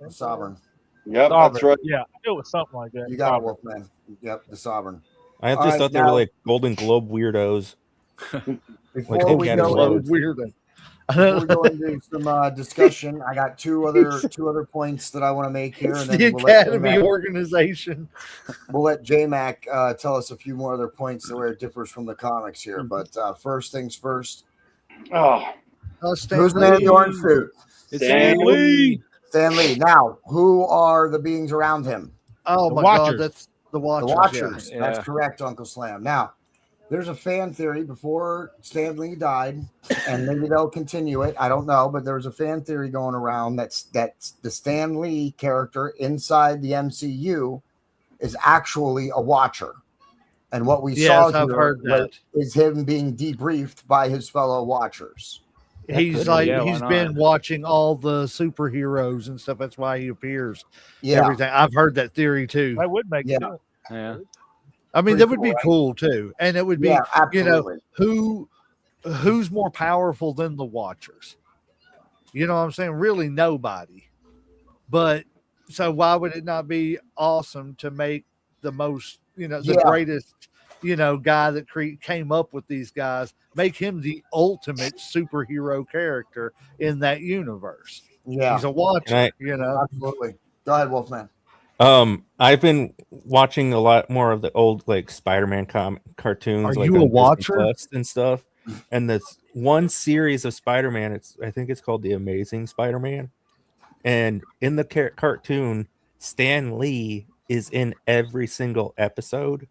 The Sovereign. Yep, Sovereign. that's right. Yeah, it was something like that. You got it, Sovereign. Wolfman. Yep, the Sovereign. I just All right, thought they were now- like Golden Globe weirdos. Before we Like, go load. into, Weird. before we go into some discussion, I got two other points that I want to make here, It's and the then we'll let Academy J-Mac, organization. tell us a few more other points where it differs from the comics here. But first things first, Oh, Stan who's the man in Lee. the orange suit? It's Stan Stan Lee. Stan Lee. Now, who are the beings around him? Oh The my Watchers. God, that's the Watchers. The Watchers. Yeah. That's correct, Uncle Slam. Now, there's a fan theory before Stan Lee died, and maybe they'll continue it. I don't know, but there was a fan theory going around that's the Stan Lee character inside the MCU is actually a Watcher. And what we saw Yes, I've here heard that. is him being debriefed by his fellow Watchers. He's Yeah, like why he's not? been watching all the superheroes and stuff. That's why he appears. Yeah. Everything. I've heard that theory too. That would make Yeah. sense. Yeah. I mean, Pretty that would cool, be right? cool too, and it would be Yeah, you know absolutely. who's more powerful than the Watchers. You know what I'm saying? Really, nobody. But so why would it not be awesome to make the most the Yeah. greatest guy that came up with these guys, make him the ultimate superhero character in that universe. Yeah, He's a Watcher. absolutely. Go ahead, Wolfman. I've been watching a lot more of the old like Spider-Man cartoons. Are like you a on Disney watcher? Plus and stuff? And this one series of Spider-Man, I think it's called The Amazing Spider-Man. And in the cartoon, Stan Lee is in every single episode,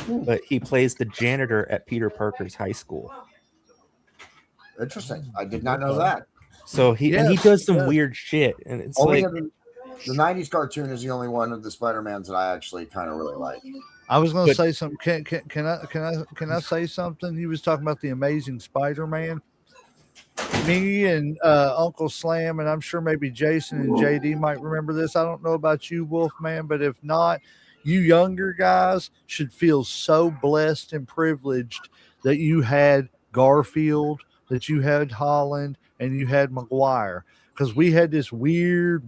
but he plays the janitor at Peter Parker's high school. Interesting. I did not know that. So he Yes, does some yes. weird shit, and it's Only like the 90s cartoon is the only one of the Spider-Mans that I actually kind of really like. I was going to But- say something. Can I say something? He was talking about the Amazing Spider-Man. Me and Uncle Slam, and I'm sure maybe Jason and JD might remember this. I don't know about you, Wolfman, but if not, you younger guys should feel so blessed and privileged that you had Garfield, that you had Holland, and you had Maguire. Because we had this weird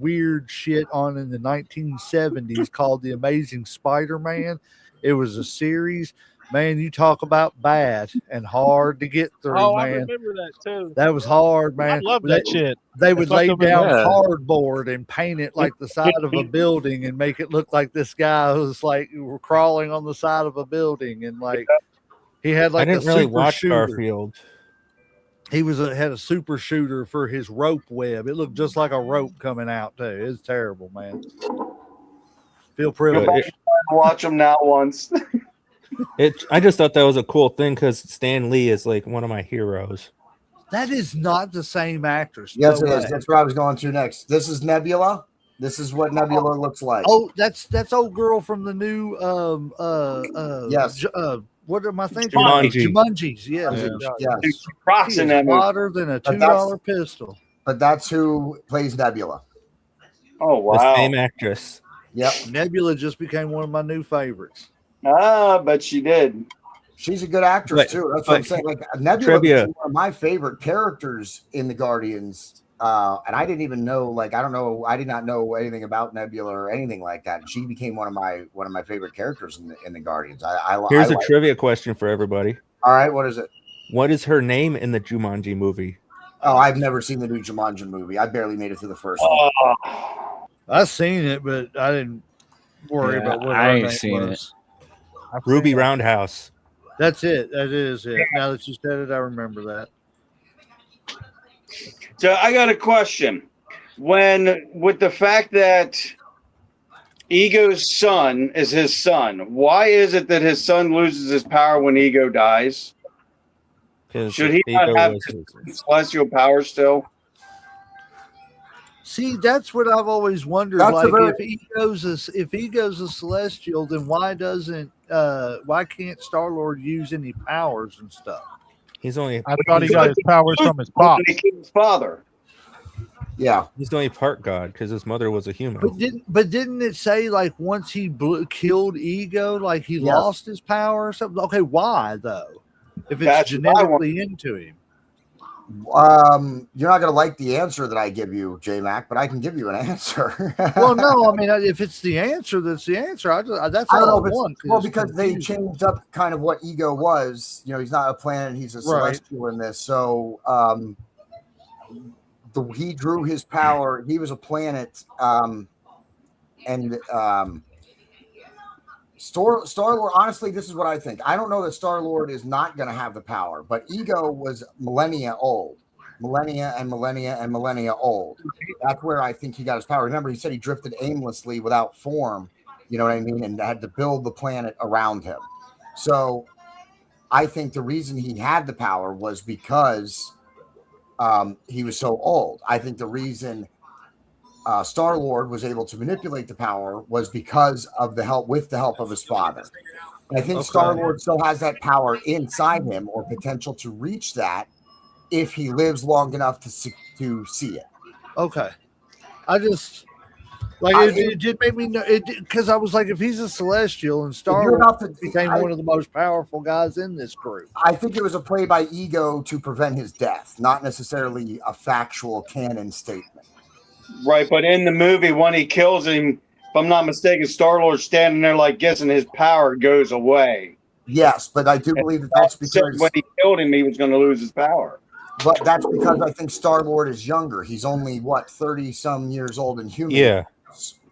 shit on in the 1970s called The Amazing Spider-Man. It was a series. Man, you talk about bad and hard to get through, Oh, I man. remember that too. That was hard, man. I love that shit. They would That's like lay the- down Yeah. cardboard and paint it like the side of a building and make it look like this guy was like crawling on the side of a building, and like he had like I didn't a really super watch shooter. Garfield. He had a super shooter for his rope web. It looked just like a rope coming out too. It's terrible, man. Feel privileged. watch them now once. I just thought that was a cool thing because Stan Lee is like one of my heroes. That is not the same actress. Yes, No it is. way. That's where I was going to next. This is Nebula. This is what Nebula looks like. Oh, that's old girl from the new Yes. what am I thinking? Jumanji. Jumanji's, yes. Yes. Rocks She in is that movie. hotter than a But $2 pistol. But that's who plays Nebula. Oh The wow! same actress. Yep. Nebula just became one of my new favorites. But she did. She's a good actress But- too. That's what I'm but saying. Like Nebula trivia. was one of my favorite characters in the Guardians. And I didn't even know, like, I did not know anything about Nebula or anything like that. And she became one of my favorite characters in the Guardians. Here's a like- trivia question for everybody. All right, what is it? What is her name in the Jumanji movie? Oh, I've never seen the new Jumanji movie. I barely made it through the first one. Oh, I seen it, but I didn't worry Yeah, about what I her ain't name seen was. Ruby Roundhouse. That's it. That is it. Now that you said it, I remember that. so I got a question. With the fact that Ego's son is his son, why is it that his son loses his power when Ego dies? 'Cause Should he Ego not have was his celestial power still? See, that's what I've always wondered. That's a Like, very- if Ego's a celestial, then why can't Star-Lord use any powers and stuff? he's only I thought he got his powers from his pop. When he killed his father. Yeah. he's only part god because his mother was a human. But didn't it say like once he killed Ego, like he Yes. lost his power or something? Okay, why though? If it's That's what I want. genetically into him, You're not going to like the answer that I give you, J Mac, but I can give you an answer. Well, no, I mean, if it's the answer, that's the answer. That's I don't all know I if it's, want. well, is because they confusion. changed up kind of what Ego was. You know, he's not a planet; he's a Right. celestial in this. So, he drew his power. He was a planet, and Star-Lord. Honestly, this is what I think. I don't know that Star-Lord is not going to have the power, but Ego was millennia old, millennia and millennia and millennia old. That's where I think he got his power. Remember, he said he drifted aimlessly without form. You know what I mean? And had to build the planet around him. So I think the reason he had the power was because he was so old. I think the reason Star-Lord was able to manipulate the power was because of the help of his father. And I think Okay. Star-Lord still has that power inside him, or potential to reach that, if he lives long enough to see it. Okay. I just like it did make me know it because I was like, if he's a celestial and Star you're about to- became one of the most powerful guys in this group. I think it was a play by Ego to prevent his death, not necessarily a factual canon statement. Right, but in the movie, when he kills him, if I'm not mistaken, Star-Lord's standing there like guessing his power goes away. Yes, but I do believe that's because when he killed him, he was going to lose his power. But that's because I think Star-Lord is younger. He's only 30-some years old in human. Yeah.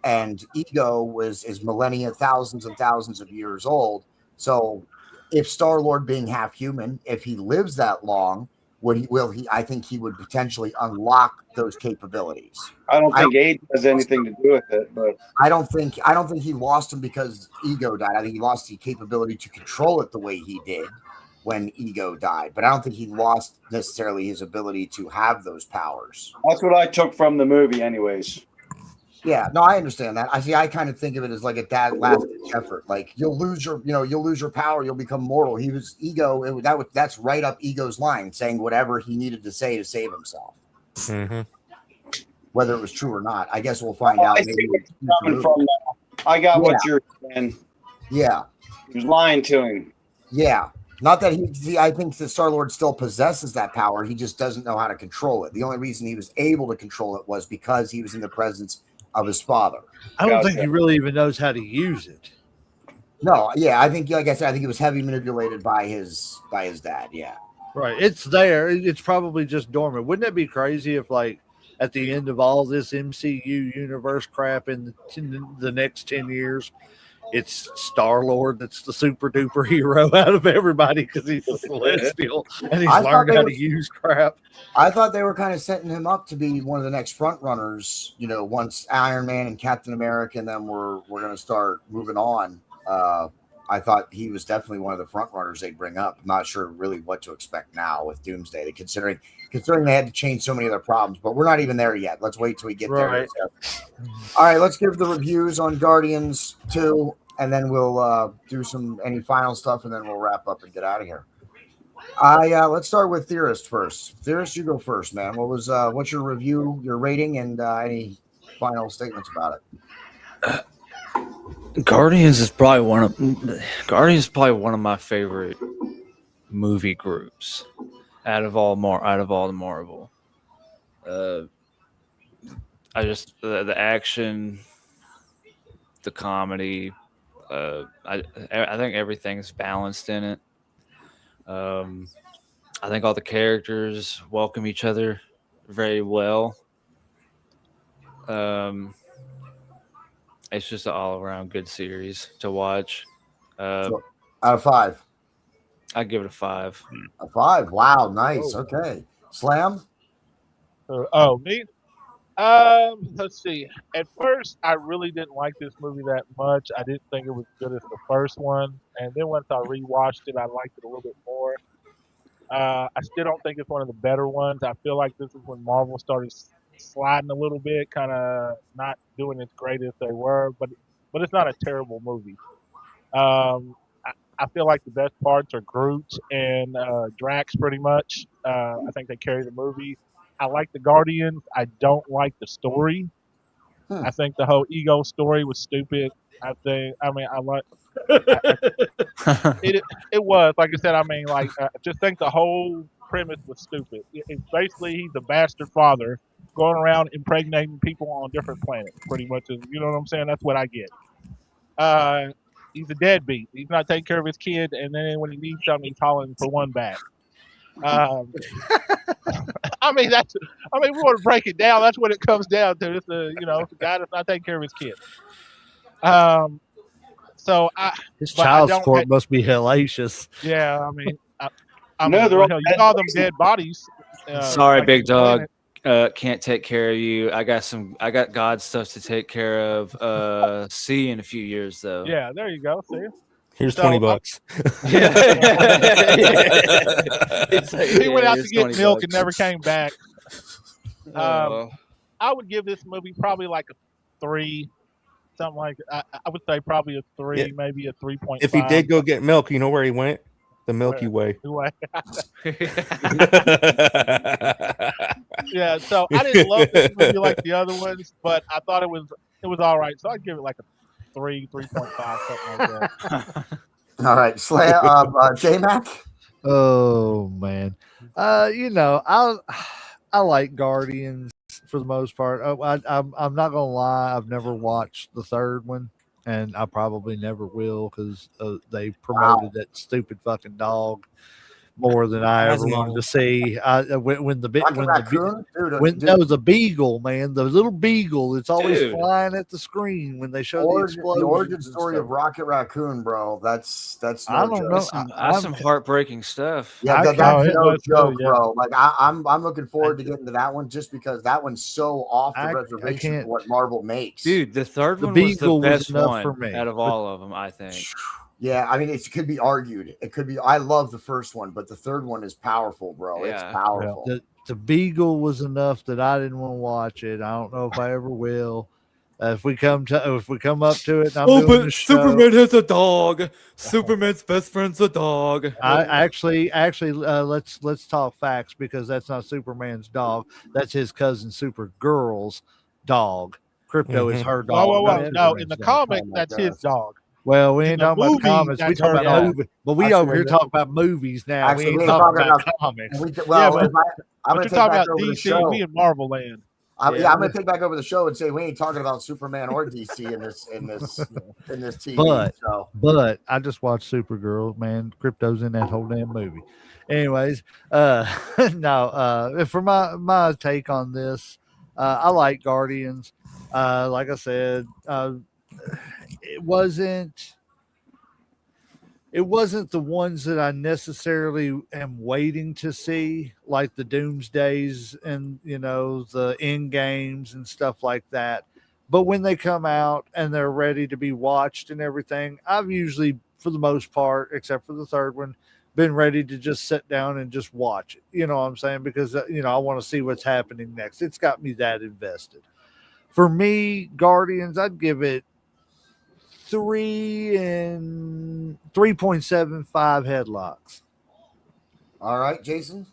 And Ego is millennia, thousands and thousands of years old. So if Star-Lord, being half human, if he lives that long, I think he would potentially unlock those capabilities. I don't think age has anything to do with it, but I don't think he lost him because Ego died. I think he lost the capability to control it the way he did when Ego died. But I don't think he lost necessarily his ability to have those powers. that's what I took from the movie, anyways. Yeah, no, I understand that. I kind of think of it as like a last effort. Like you'll lose your power, you'll become mortal. He was Ego. That's right up Ego's line, saying whatever he needed to say to save himself. Mm-hmm. Whether it was true or not, I guess we'll find out. I see where you're coming from now. I got what you're saying. Yeah, he was lying to him. Yeah, not that I think the Star-Lord still possesses that power. He just doesn't know how to control it. The only reason he was able to control it was because he was in the presence of his father. I don't think he really even knows how to use it. No, yeah, I think, like I said, I think it was heavy manipulated by his dad. Yeah, right. It's there. It's probably just dormant. Wouldn't that be crazy if, like, at the end of all this MCU universe crap in the next 10 years, it's Star-Lord that's the super duper hero out of everybody because he's a celestial and he's learned how to use crap. I thought they were kind of setting him up to be one of the next front runners. You know, once Iron Man and Captain America and them were going to start moving on. I thought he was definitely one of the front runners they'd bring up. I'm not sure really what to expect now with Doomsday, considering they had to change so many of their problems. But we're not even there yet. Let's wait till we get there. All right, let's give the reviews on Guardians 2. And then we'll do any final stuff, and then we'll wrap up and get out of here. Let's start with Theorist first. Theorist, you go first, man. What's your review, your rating, and any final statements about it? Guardians is probably one of my favorite movie groups out of all the Marvel. I just the action, the comedy. I think everything's balanced in it. I think all the characters welcome each other very well. It's just an all-around good series to watch. So, out of 5, I'd give it a 5. A 5. Wow, nice. Okay, Slam. Me. Let's see. At first, I really didn't like this movie that much. I didn't think it was as good as the first one, and then once I rewatched it, I liked it a little bit more. I still don't think it's one of the better ones. I feel like this is when Marvel started sliding a little bit, kind of not doing as great as they were, but it's not a terrible movie. I feel like the best parts are Groot and Drax, pretty much. I think they carry the movie. I like the Guardians. I don't like the story. I think the whole Ego story was stupid. I like it was, like I said, I just think the whole premise was stupid. It's basically he's a bastard father going around impregnating people on different planets. Pretty much, you know what I'm saying? That's what I get. He's a deadbeat. He's not taking care of his kid, and then when he needs something, he's hollering for one back. I mean, we want to break it down. That's what it comes down to. It's a guy that's not taking care of his kid. So His but I child don't support must be hellacious. yeah, I mean, No, they're all hell, you dead saw them bodies. dead bodies. Sorry, like big the planet. dog. Can't take care of you. I got God stuff to take care of. See you in a few years though. Yeah, there you go. See, Here's So, $20. he went out to It's get 20 milk bucks. and never came back. Oh. I would give this movie probably like a 3, something like that. I would say probably a 3, Yeah. maybe a 3.5. If he did go get milk, you know where he went? The Milky Way. Yeah, so I didn't love this movie like the other ones, but I thought it was all right. So I'd give it like a 3, 3.5, something like that. All right, J-Mac. Oh man, I like Guardians for the most part. I'm not gonna lie, I've never watched the third one, and I probably never will because they promoted that stupid fucking dog more than I ever wanted to see. When the beagle, man, the little beagle, it's always Dude. flying at the screen when they show the explosions. The origin and story stuff. of Rocket Raccoon, bro. That's no I don't joke. know. That's some heartbreaking stuff. Yeah, I that's saw it. no Was too, joke, yeah. bro. Like I'm looking forward to getting to that one just because that one's so off the I reservation can't- for what Marvel makes. Dude, the third The one was the Beagle was best enough one for me. out of all of them, I think. Yeah, I mean it could be argued. It could be. I love the first one, but the third one is powerful, bro. It's Yeah. powerful. The Beagle was enough that I didn't want to watch it. I don't know if I ever will. If we come up to it, and I'm doing the show, has a dog. Superman's best friend's a dog. I actually, let's talk facts because that's not Superman's dog. That's his cousin Supergirl's dog. Crypto is her dog. Whoa. not No, Superman's in the dog. comic, that's his dog. Well, we in ain't the talking about movie, comics. We that's talking her about dog. movies. But we Actually, over here talking about movies now. Actually, we ain't we ain't talking talking about about- comics. And but I'm you're gonna take talking back about over the DC. show. We in Marvel land. I'm gonna take back over the show and say we ain't talking about Superman or DC in this TV. But I just watched Supergirl, man. Crypto's in that whole damn movie. Anyways, for my take on this, I like Guardians. Like I said, it wasn't the ones that I necessarily am waiting to see, like the Doomsdays and the End Games and stuff like that. But when they come out and they're ready to be watched and everything, I've usually, for the most part, except for the third one, been ready to just sit down and just watch it. You know what I'm saying? Because I want to see what's happening next. It's got me that invested. For me, Guardians, I'd give it 3.75 headlocks. All right, Jason.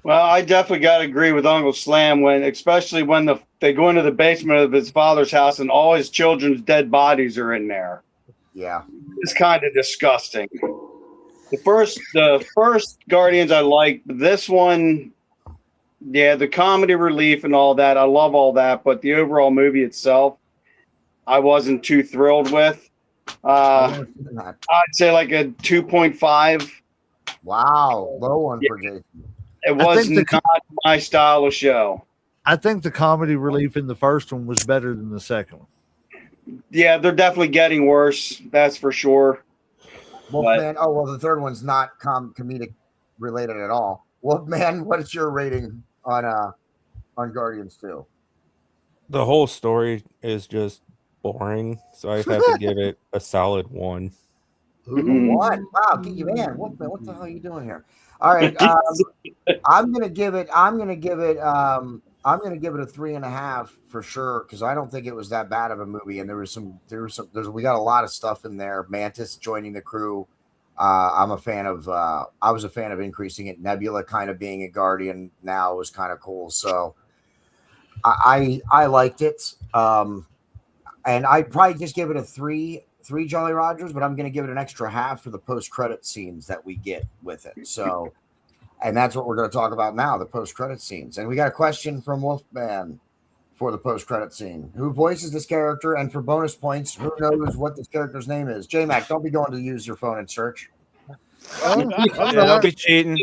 Well, I definitely got to agree with Uncle Slam especially when they go into the basement of his father's house and all his children's dead bodies are in there. Yeah, It's kind of disgusting. The first Guardians I liked. This one, yeah, the comedy relief and all that. I love all that, but the overall movie itself, I wasn't too thrilled with. I'd say like a 2.5. Wow, low one for Jason. It was not my style of show. I think the comedy relief in the first one was better than the second one. Yeah, they're definitely getting worse. That's for sure. Wolfman. Oh well, the third one's not comedic related at all. Wolfman, what is your rating on Guardians 2? The whole story is just boring, so I have to give it a solid 1. What? Wow, man, Wolfman, what the hell are you doing here? All right, I'm gonna give it a 3.5 for sure because I don't think it was that bad of a movie, and we got a lot of stuff in there. Mantis joining the crew. I was a fan of increasing it. Nebula kind of being a Guardian now was kind of cool. So I liked it. And I'd probably just give it a 3 Jolly Rogers, but I'm going to give it an extra half for the post-credit scenes that we get with it. So And that's what we're going to talk about now, the post-credit scenes. And we got a question from Wolfman for the post-credit scene. Who voices this character? And for bonus points, who knows what this character's name is? J-Mac, don't be going to use your phone and search. Don't be cheating.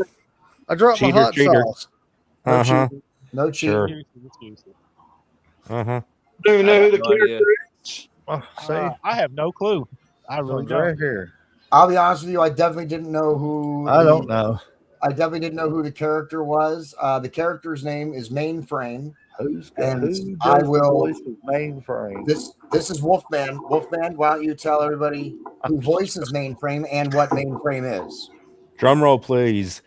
I dropped my Cheater, hot cheater. sauce. No Uh-huh. cheating. No cheating. Sure. Uh-huh. Do you know who the No idea. character is? Oh, see, I have no clue. I really it's don't. right here. I'll be honest with you, I definitely didn't know who I don't know. I definitely didn't know who the character was. The character's name is Mainframe. And I will. Mainframe. This is Wolfman. Wolfman, why don't you tell everybody who voices Mainframe and what Mainframe is? Drum roll, please.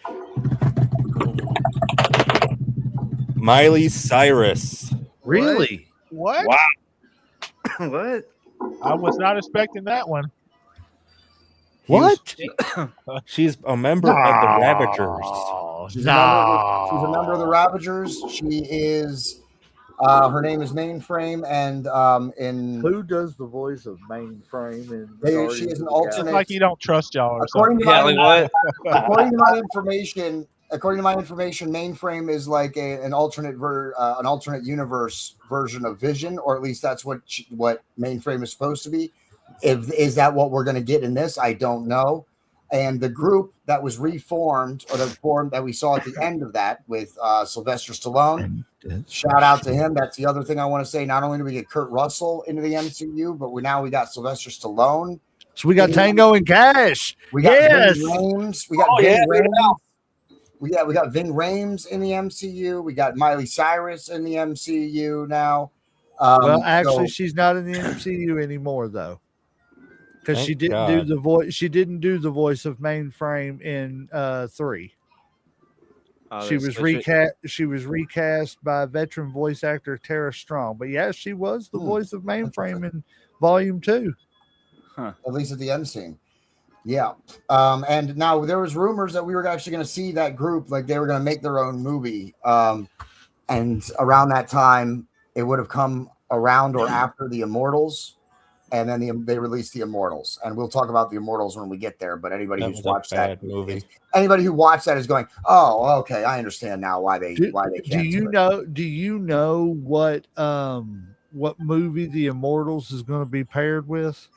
Miley Cyrus. Really? What? Wow. What? I was not expecting that one. What? She's a member of the Ravagers. She's a member of the Ravagers. She is. Her name is Mainframe, and in Who does the voice of Mainframe? In she is an alternate. It's like you don't trust y'all or According something. to, Yeah, my, like what? according to my information, Mainframe is like an alternate universe version of Vision, or at least that's what Mainframe is supposed to be. Is that what we're going to get in this? I don't know. And the group that was reformed, or the form that we saw at the end of that with Sylvester Stallone, shout out to him. That's the other thing I want to say. Not only do we get Kurt Russell into the MCU, but we got Sylvester Stallone. So we got Tango and Cash. We got Yes. Ving Rhames. We got Ving Rhames. We got Ving Rhames in the MCU. We got Miley Cyrus in the MCU now. Well, actually, so- she's not in the MCU anymore, though, because Thank she didn't do God. the voice. She didn't do the voice of Mainframe in 3. Oh, She that's was good. recast. She was recast by veteran voice actor Tara Strong. But yeah, she was the voice of Mainframe in Volume 2. at least at the end scene. Yeah. And now there was rumors that we were actually going to see that group, like they were going to make their own movie. And around that time, it would have come around or after the Immortals. And then they released the Immortals, and we'll talk about the Immortals when we get there. But anybody That who's was a watched that bad movie. anybody who watched that is going, "Oh, okay, I understand now why they Do can't." you know what movie the Immortals is going to be paired with?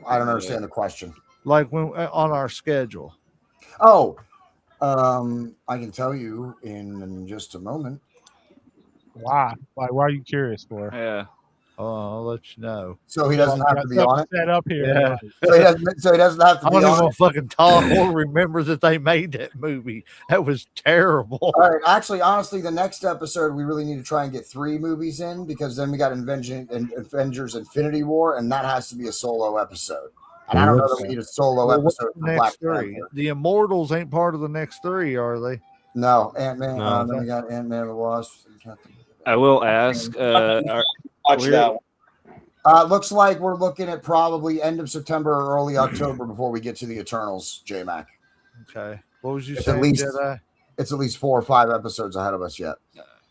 I don't understand the question. Like when on our schedule. Oh, I can tell you in just a moment. Why? Like, why are you curious for? Yeah. I'll let you know. So he doesn't have to be on it. Set up here. Yeah. So he doesn't have to I be don't even on want it. to fucking talk or remember that they made that movie. That was terrible. All right. Actually, honestly, the next episode we really need to try and get 3 movies in, because then we got Avengers Infinity War, and that has to be a solo episode. And I don't know that we need a solo Well, what's episode the for next Black 3? Panther. The Immortals ain't part of the next 3, are they? No, Ant-Man. No. Then we got Ant-Man and the Wasp. I will ask. Watch that one. Looks like we're looking at probably end of September or early October before we get to the Eternals, J-Mac. Okay. What was you It's saying, at least Jedi? It's at least 4 or 5 episodes ahead of us yet.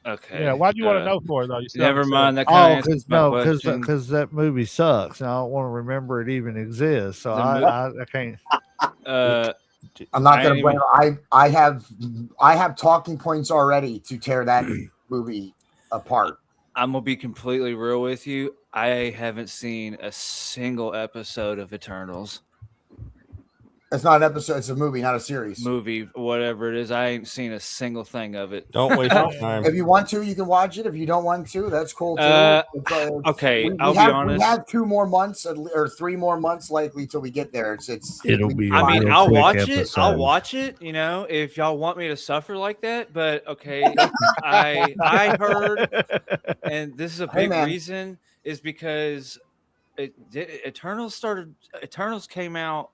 Okay. Yeah. Why do you want to know for though? You still Never haven't said mind. it. That kind of Oh, answers my question. because that movie sucks, and I don't want to remember it even exists. So The I can't. I'm not I going to ain't blame. I have talking points already to tear that movie apart. I'm gonna be completely real with you. I haven't seen a single episode of Eternals It's not an episode. It's a movie, not a series. movie, whatever it is. I ain't seen a single thing of it. Don't waste your time. If you want to, you can watch it. If you don't want to, that's cool too. Okay, we I'll be have, honest. We have 2 more months or 3 more months likely till we get there. It'll we- be. I mean, real I'll quick watch it. I'll episode. watch it. You know, if y'all want me to suffer like that. But okay, I heard, and this is a Hey, big man. reason, is because Eternals came out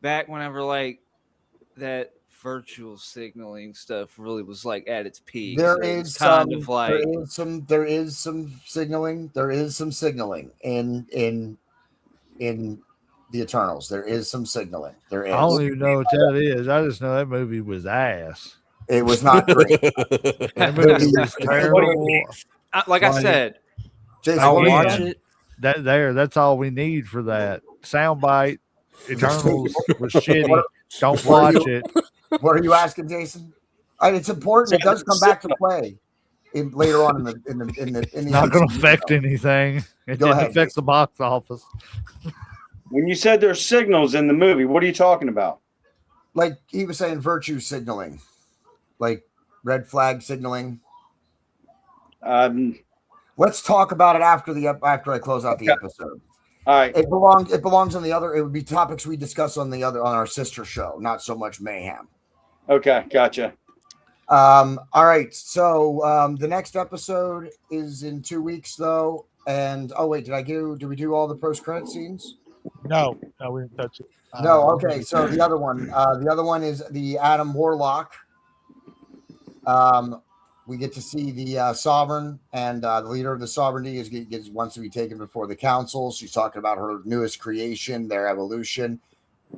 back whenever like that virtual signaling stuff really was like at its peak. There So is it's kind some, of like there is some signaling. There is some signaling in the Eternals. There is some signaling. There is. I don't even know what that is. I just know that movie was ass. It was not great. That movie was terrible. like I said, Jason, I'll what do you watch think? it. That's all we need for that soundbite. Eternals was shitty. Don't watch it. What are you asking, Jason? It's important. It does come back to play later on in the Not going to MCU, affect though. anything. It Go didn't ahead, affect the box office. When you said there's signals in the movie, what are you talking about? Like he was saying, virtue signaling, like red flag signaling. Let's talk about it after I close out the episode. All right. It belongs on the other. It would be topics we discuss on our sister show, not so much mayhem. Okay, gotcha. All right. So the next episode is in 2 weeks, though. And wait, did we do all the post-credit scenes? No, we didn't touch it. No. Okay. So the other one is the Adam Warlock. We get to see the Sovereign, and the leader of the Sovereignty wants to be taken before the council. She's talking about her newest creation, their evolution.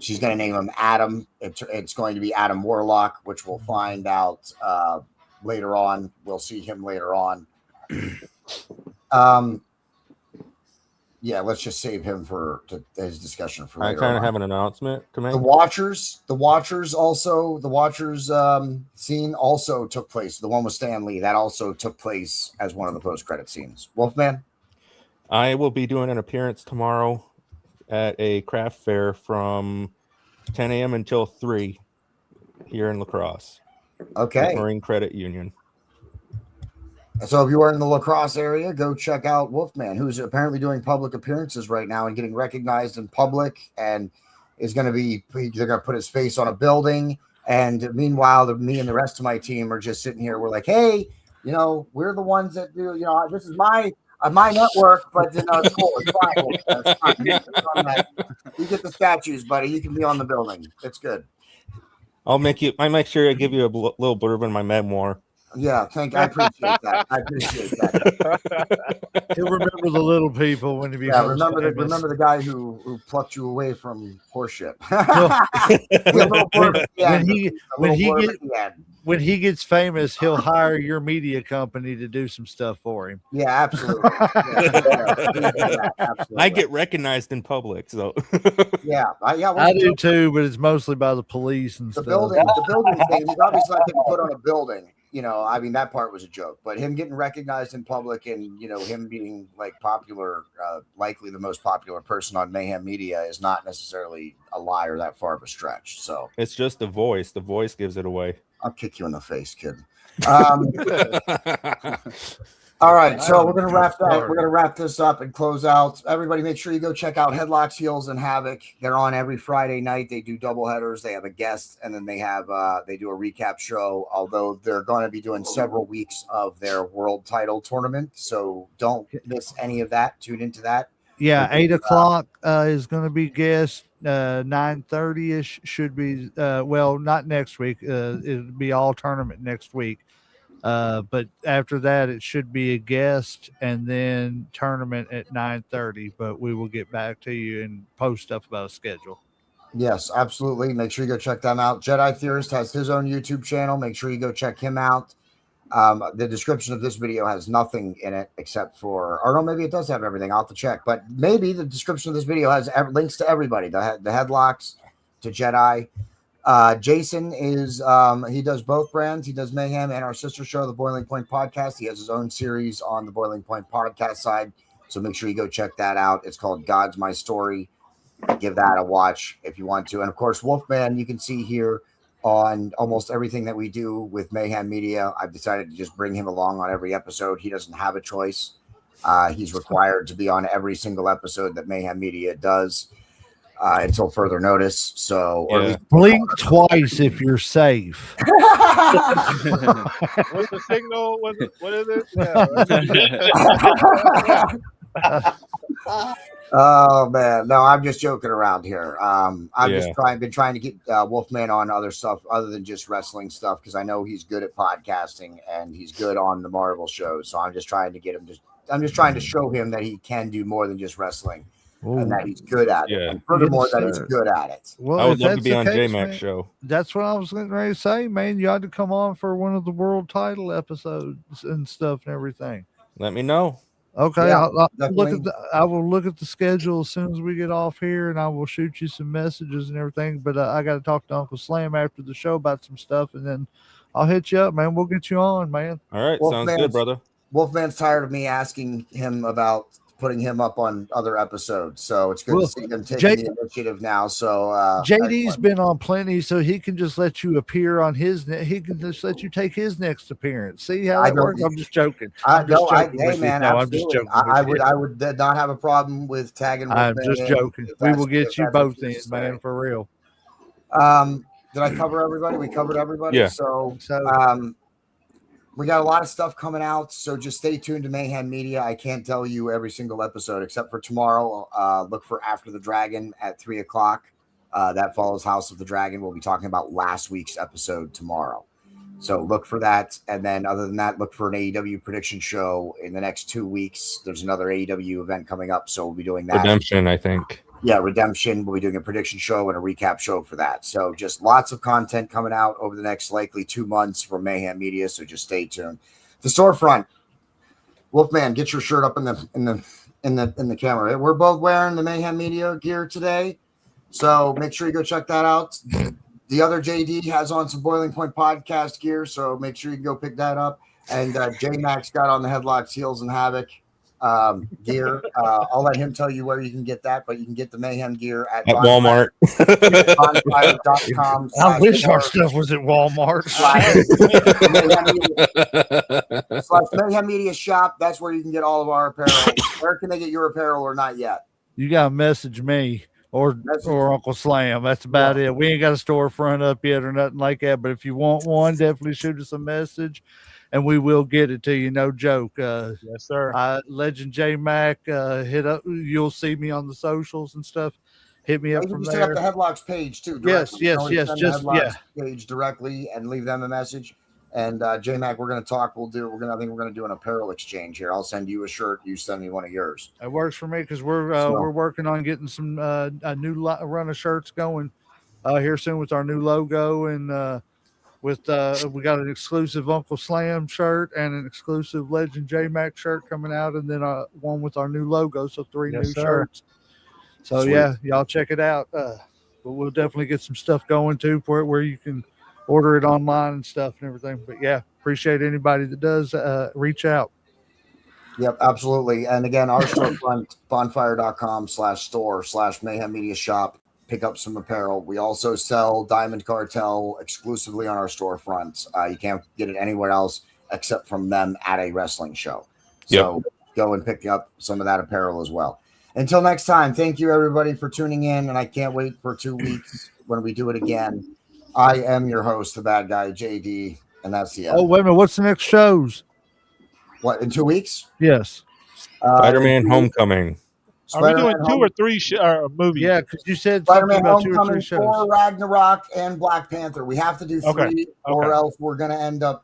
She's going to name him Adam. It's going to be Adam Warlock, which we'll find out later on. We'll see him later on. Yeah, let's just save him for his discussion for later. I kind of have an announcement to make. The Watchers scene also took place. The one with Stan Lee, that also took place as one of the post-credit scenes. Wolfman? I will be doing an appearance tomorrow at a craft fair from 10 a.m. until 3 here in La Crosse. Okay. Marine Credit Union. So if you are in the La Crosse area, go check out Wolfman, who's apparently doing public appearances right now and getting recognized in public, and is going to be, they're going to put his face on a building. And meanwhile, me and the rest of my team are just sitting here. We're like, hey, we're the ones that do, this is my network, but it's cool. It's fine. It's fine. You get the statues, buddy. You can be on the building. It's good. I make sure I give you a little blurb in my memoir. Yeah, I appreciate that. He'll remember the little people when he becomes remember the guy who plucked you away from horseshit. When he gets famous, he'll hire your media company to do some stuff for him. Yeah, absolutely. Absolutely. I get recognized in public, so I do too, but it's mostly by the police and stuff. The building thing. He's obviously not getting put on a building. That part was a joke, but him getting recognized in public and, him being like popular, likely the most popular person on Mayhem Media is not necessarily a lie or that far of a stretch. So it's just the voice. The voice gives it away. I'll kick you in the face, kid. All right, so we're gonna wrap that. We're gonna wrap this up and close out. Everybody, make sure you go check out Headlocks, Heels, and Havoc. They're on every Friday night. They do double headers. They have a guest, and then they do a recap show. Although they're going to be doing several weeks of their world title tournament, so don't miss any of that. Tune into that. Yeah, 8:00 is going to be guest. 9:30ish should be. Not next week. It'll be all tournament next week. But after that, it should be a guest and then tournament at 9:30. But we will get back to you and post stuff about a schedule. Yes, absolutely. Make sure you go check them out. Jedi Theorist has his own YouTube channel. Make sure you go check him out. The description of this video has nothing in it except for, or no, maybe it does have everything. I'll have to check. But maybe the description of this video has links to everybody, the Headlocks, to Jedi. Jason is he does both brands. He does Mayhem and our sister show, the Boiling Point Podcast. He has his own series on the Boiling Point Podcast side, so make sure you go check that out. It's called God's My Story. Give that a watch if you want to. And of course, Wolfman, you can see here on almost everything that we do with Mayhem Media. I've decided to just bring him along on every episode. He doesn't have a choice. He's required to be on every single episode that Mayhem Media does. Until further notice. So or at least blink twice if you're safe. What's the signal? What is it? Yeah. Oh man, no, I'm just joking around here. I've been trying to get Wolfman on other stuff other than just wrestling stuff because I know he's good at podcasting and he's good on the Marvel shows. So I'm just trying to get him. I'm just trying to show him that he can do more than just wrestling. Ooh. And that he's good at it. And furthermore, that he's good at it. Well, I would love to be on J-Mac's show. That's what I was getting ready to say, man. You ought to come on for one of the world title episodes and stuff and everything. Let me know. Okay, Yeah, I'll look definitely. at I will look at the schedule as soon as we get off here, and I will shoot you some messages and everything. But I got to talk to Uncle Slam after the show about some stuff, and then I'll hit you up, man. We'll get you on, man. All right, sounds good, Wolfman's, brother. Wolfman's tired of me asking him about putting him up on other episodes, so it's good Well, to see him taking the initiative now. So JD's been on plenty, so he can just let you appear on his. He can just let you take his next appearance. See how I that don't- works? I'm just joking. hey with you. man, No, I'm just absolutely. joking. I with you. would not have a problem with tagging. I'm Wolfman just in joking. if We that's- will if get you that's both what in, you say. man, for real. Did I cover everybody? We covered everybody. Yeah. So So we got a lot of stuff coming out. So just stay tuned to Mayhem Media. I can't tell you every single episode except for tomorrow. Look for After the Dragon at 3:00. That follows House of the Dragon. We'll be talking about last week's episode tomorrow. So look for that. And then other than that, look for an AEW prediction show in the next 2 weeks. There's another AEW event coming up. So we'll be doing that. Redemption, I think. Yeah, Redemption. We'll be doing a prediction show and a recap show for that. So just lots of content coming out over the next likely 2 months from Mayhem Media. So just stay tuned. The storefront, Wolfman, get your shirt up in the camera. We're both wearing the Mayhem Media gear today, so make sure you go check that out. The other JD has on some Boiling Point podcast gear, so make sure you go pick that up. And J Max got on the Headlocks, Heels, and Havoc gear. I'll let him tell you where you can get that, but you can get the Mayhem gear at Walmart. bonfire.com. I wish our stuff was at Walmart. Mayhem Media shop. That's where you can get all of our apparel. Where can they get your apparel or not yet? You got to message me or Uncle Slam. That's about it. We ain't got a storefront up yet or nothing like that. But if you want one, definitely shoot us a message, and we will get it to you. No joke. Yes, sir. Legend J Mac, hit up. You'll see me on the socials and stuff. Hit me up You from can set up there. the Headlocks page too. Yes, directly. You yes, can always yes, send just- the Headlocks yeah. page directly and leave them a message. And J Mac, we're going to talk. I think we're going to do an apparel exchange here. I'll send you a shirt. You send me one of yours. It works for me because we're working on getting some a new run of shirts going here soon with our new logo, and with we got an exclusive Uncle Slam shirt and an exclusive Legend J Mac shirt coming out, and then one with our new logo. So 3 Yes, new sir. shirts. So Sweet. yeah, y'all check it out. But we'll definitely get some stuff going too, where you can order it online and stuff and everything. But yeah, appreciate anybody that does reach out. Yep, absolutely. And again, our storefront, bonfire.com/store/Mayhem Media Shop. Pick up some apparel. We also sell Diamond Cartel exclusively on our storefront. You can't get it anywhere else except from them at a wrestling show. So go and pick up some of that apparel as well. Until next time, thank you everybody for tuning in, and I can't wait for 2 weeks when we do it again. I am your host, the bad guy, JD, and that's the end. Oh, wait a minute. What's the next shows? What, in 2 weeks? Yes. Spider-Man Homecoming. Are we doing Spider-Man 2 or 3 movies? Yeah, because you said something Spider-Man about 2 or 3 Homecoming, shows. Thor, Ragnarok, and Black Panther. We have to do 3, Okay. or Okay. else we're gonna end up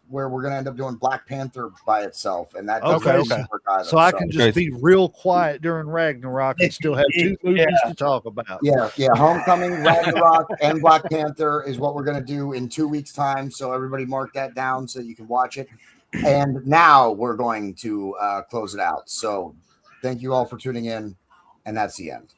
doing Black Panther by itself, and that Okay, doesn't okay. work either. So I can just Okay. be real quiet during Ragnarok and still have 2 movies Yeah. to talk about. yeah. Homecoming, Ragnarok, and Black Panther is what we're gonna do in 2 weeks' time. So everybody mark that down so you can watch it. And now we're going to close it out. So thank you all for tuning in, and that's the end.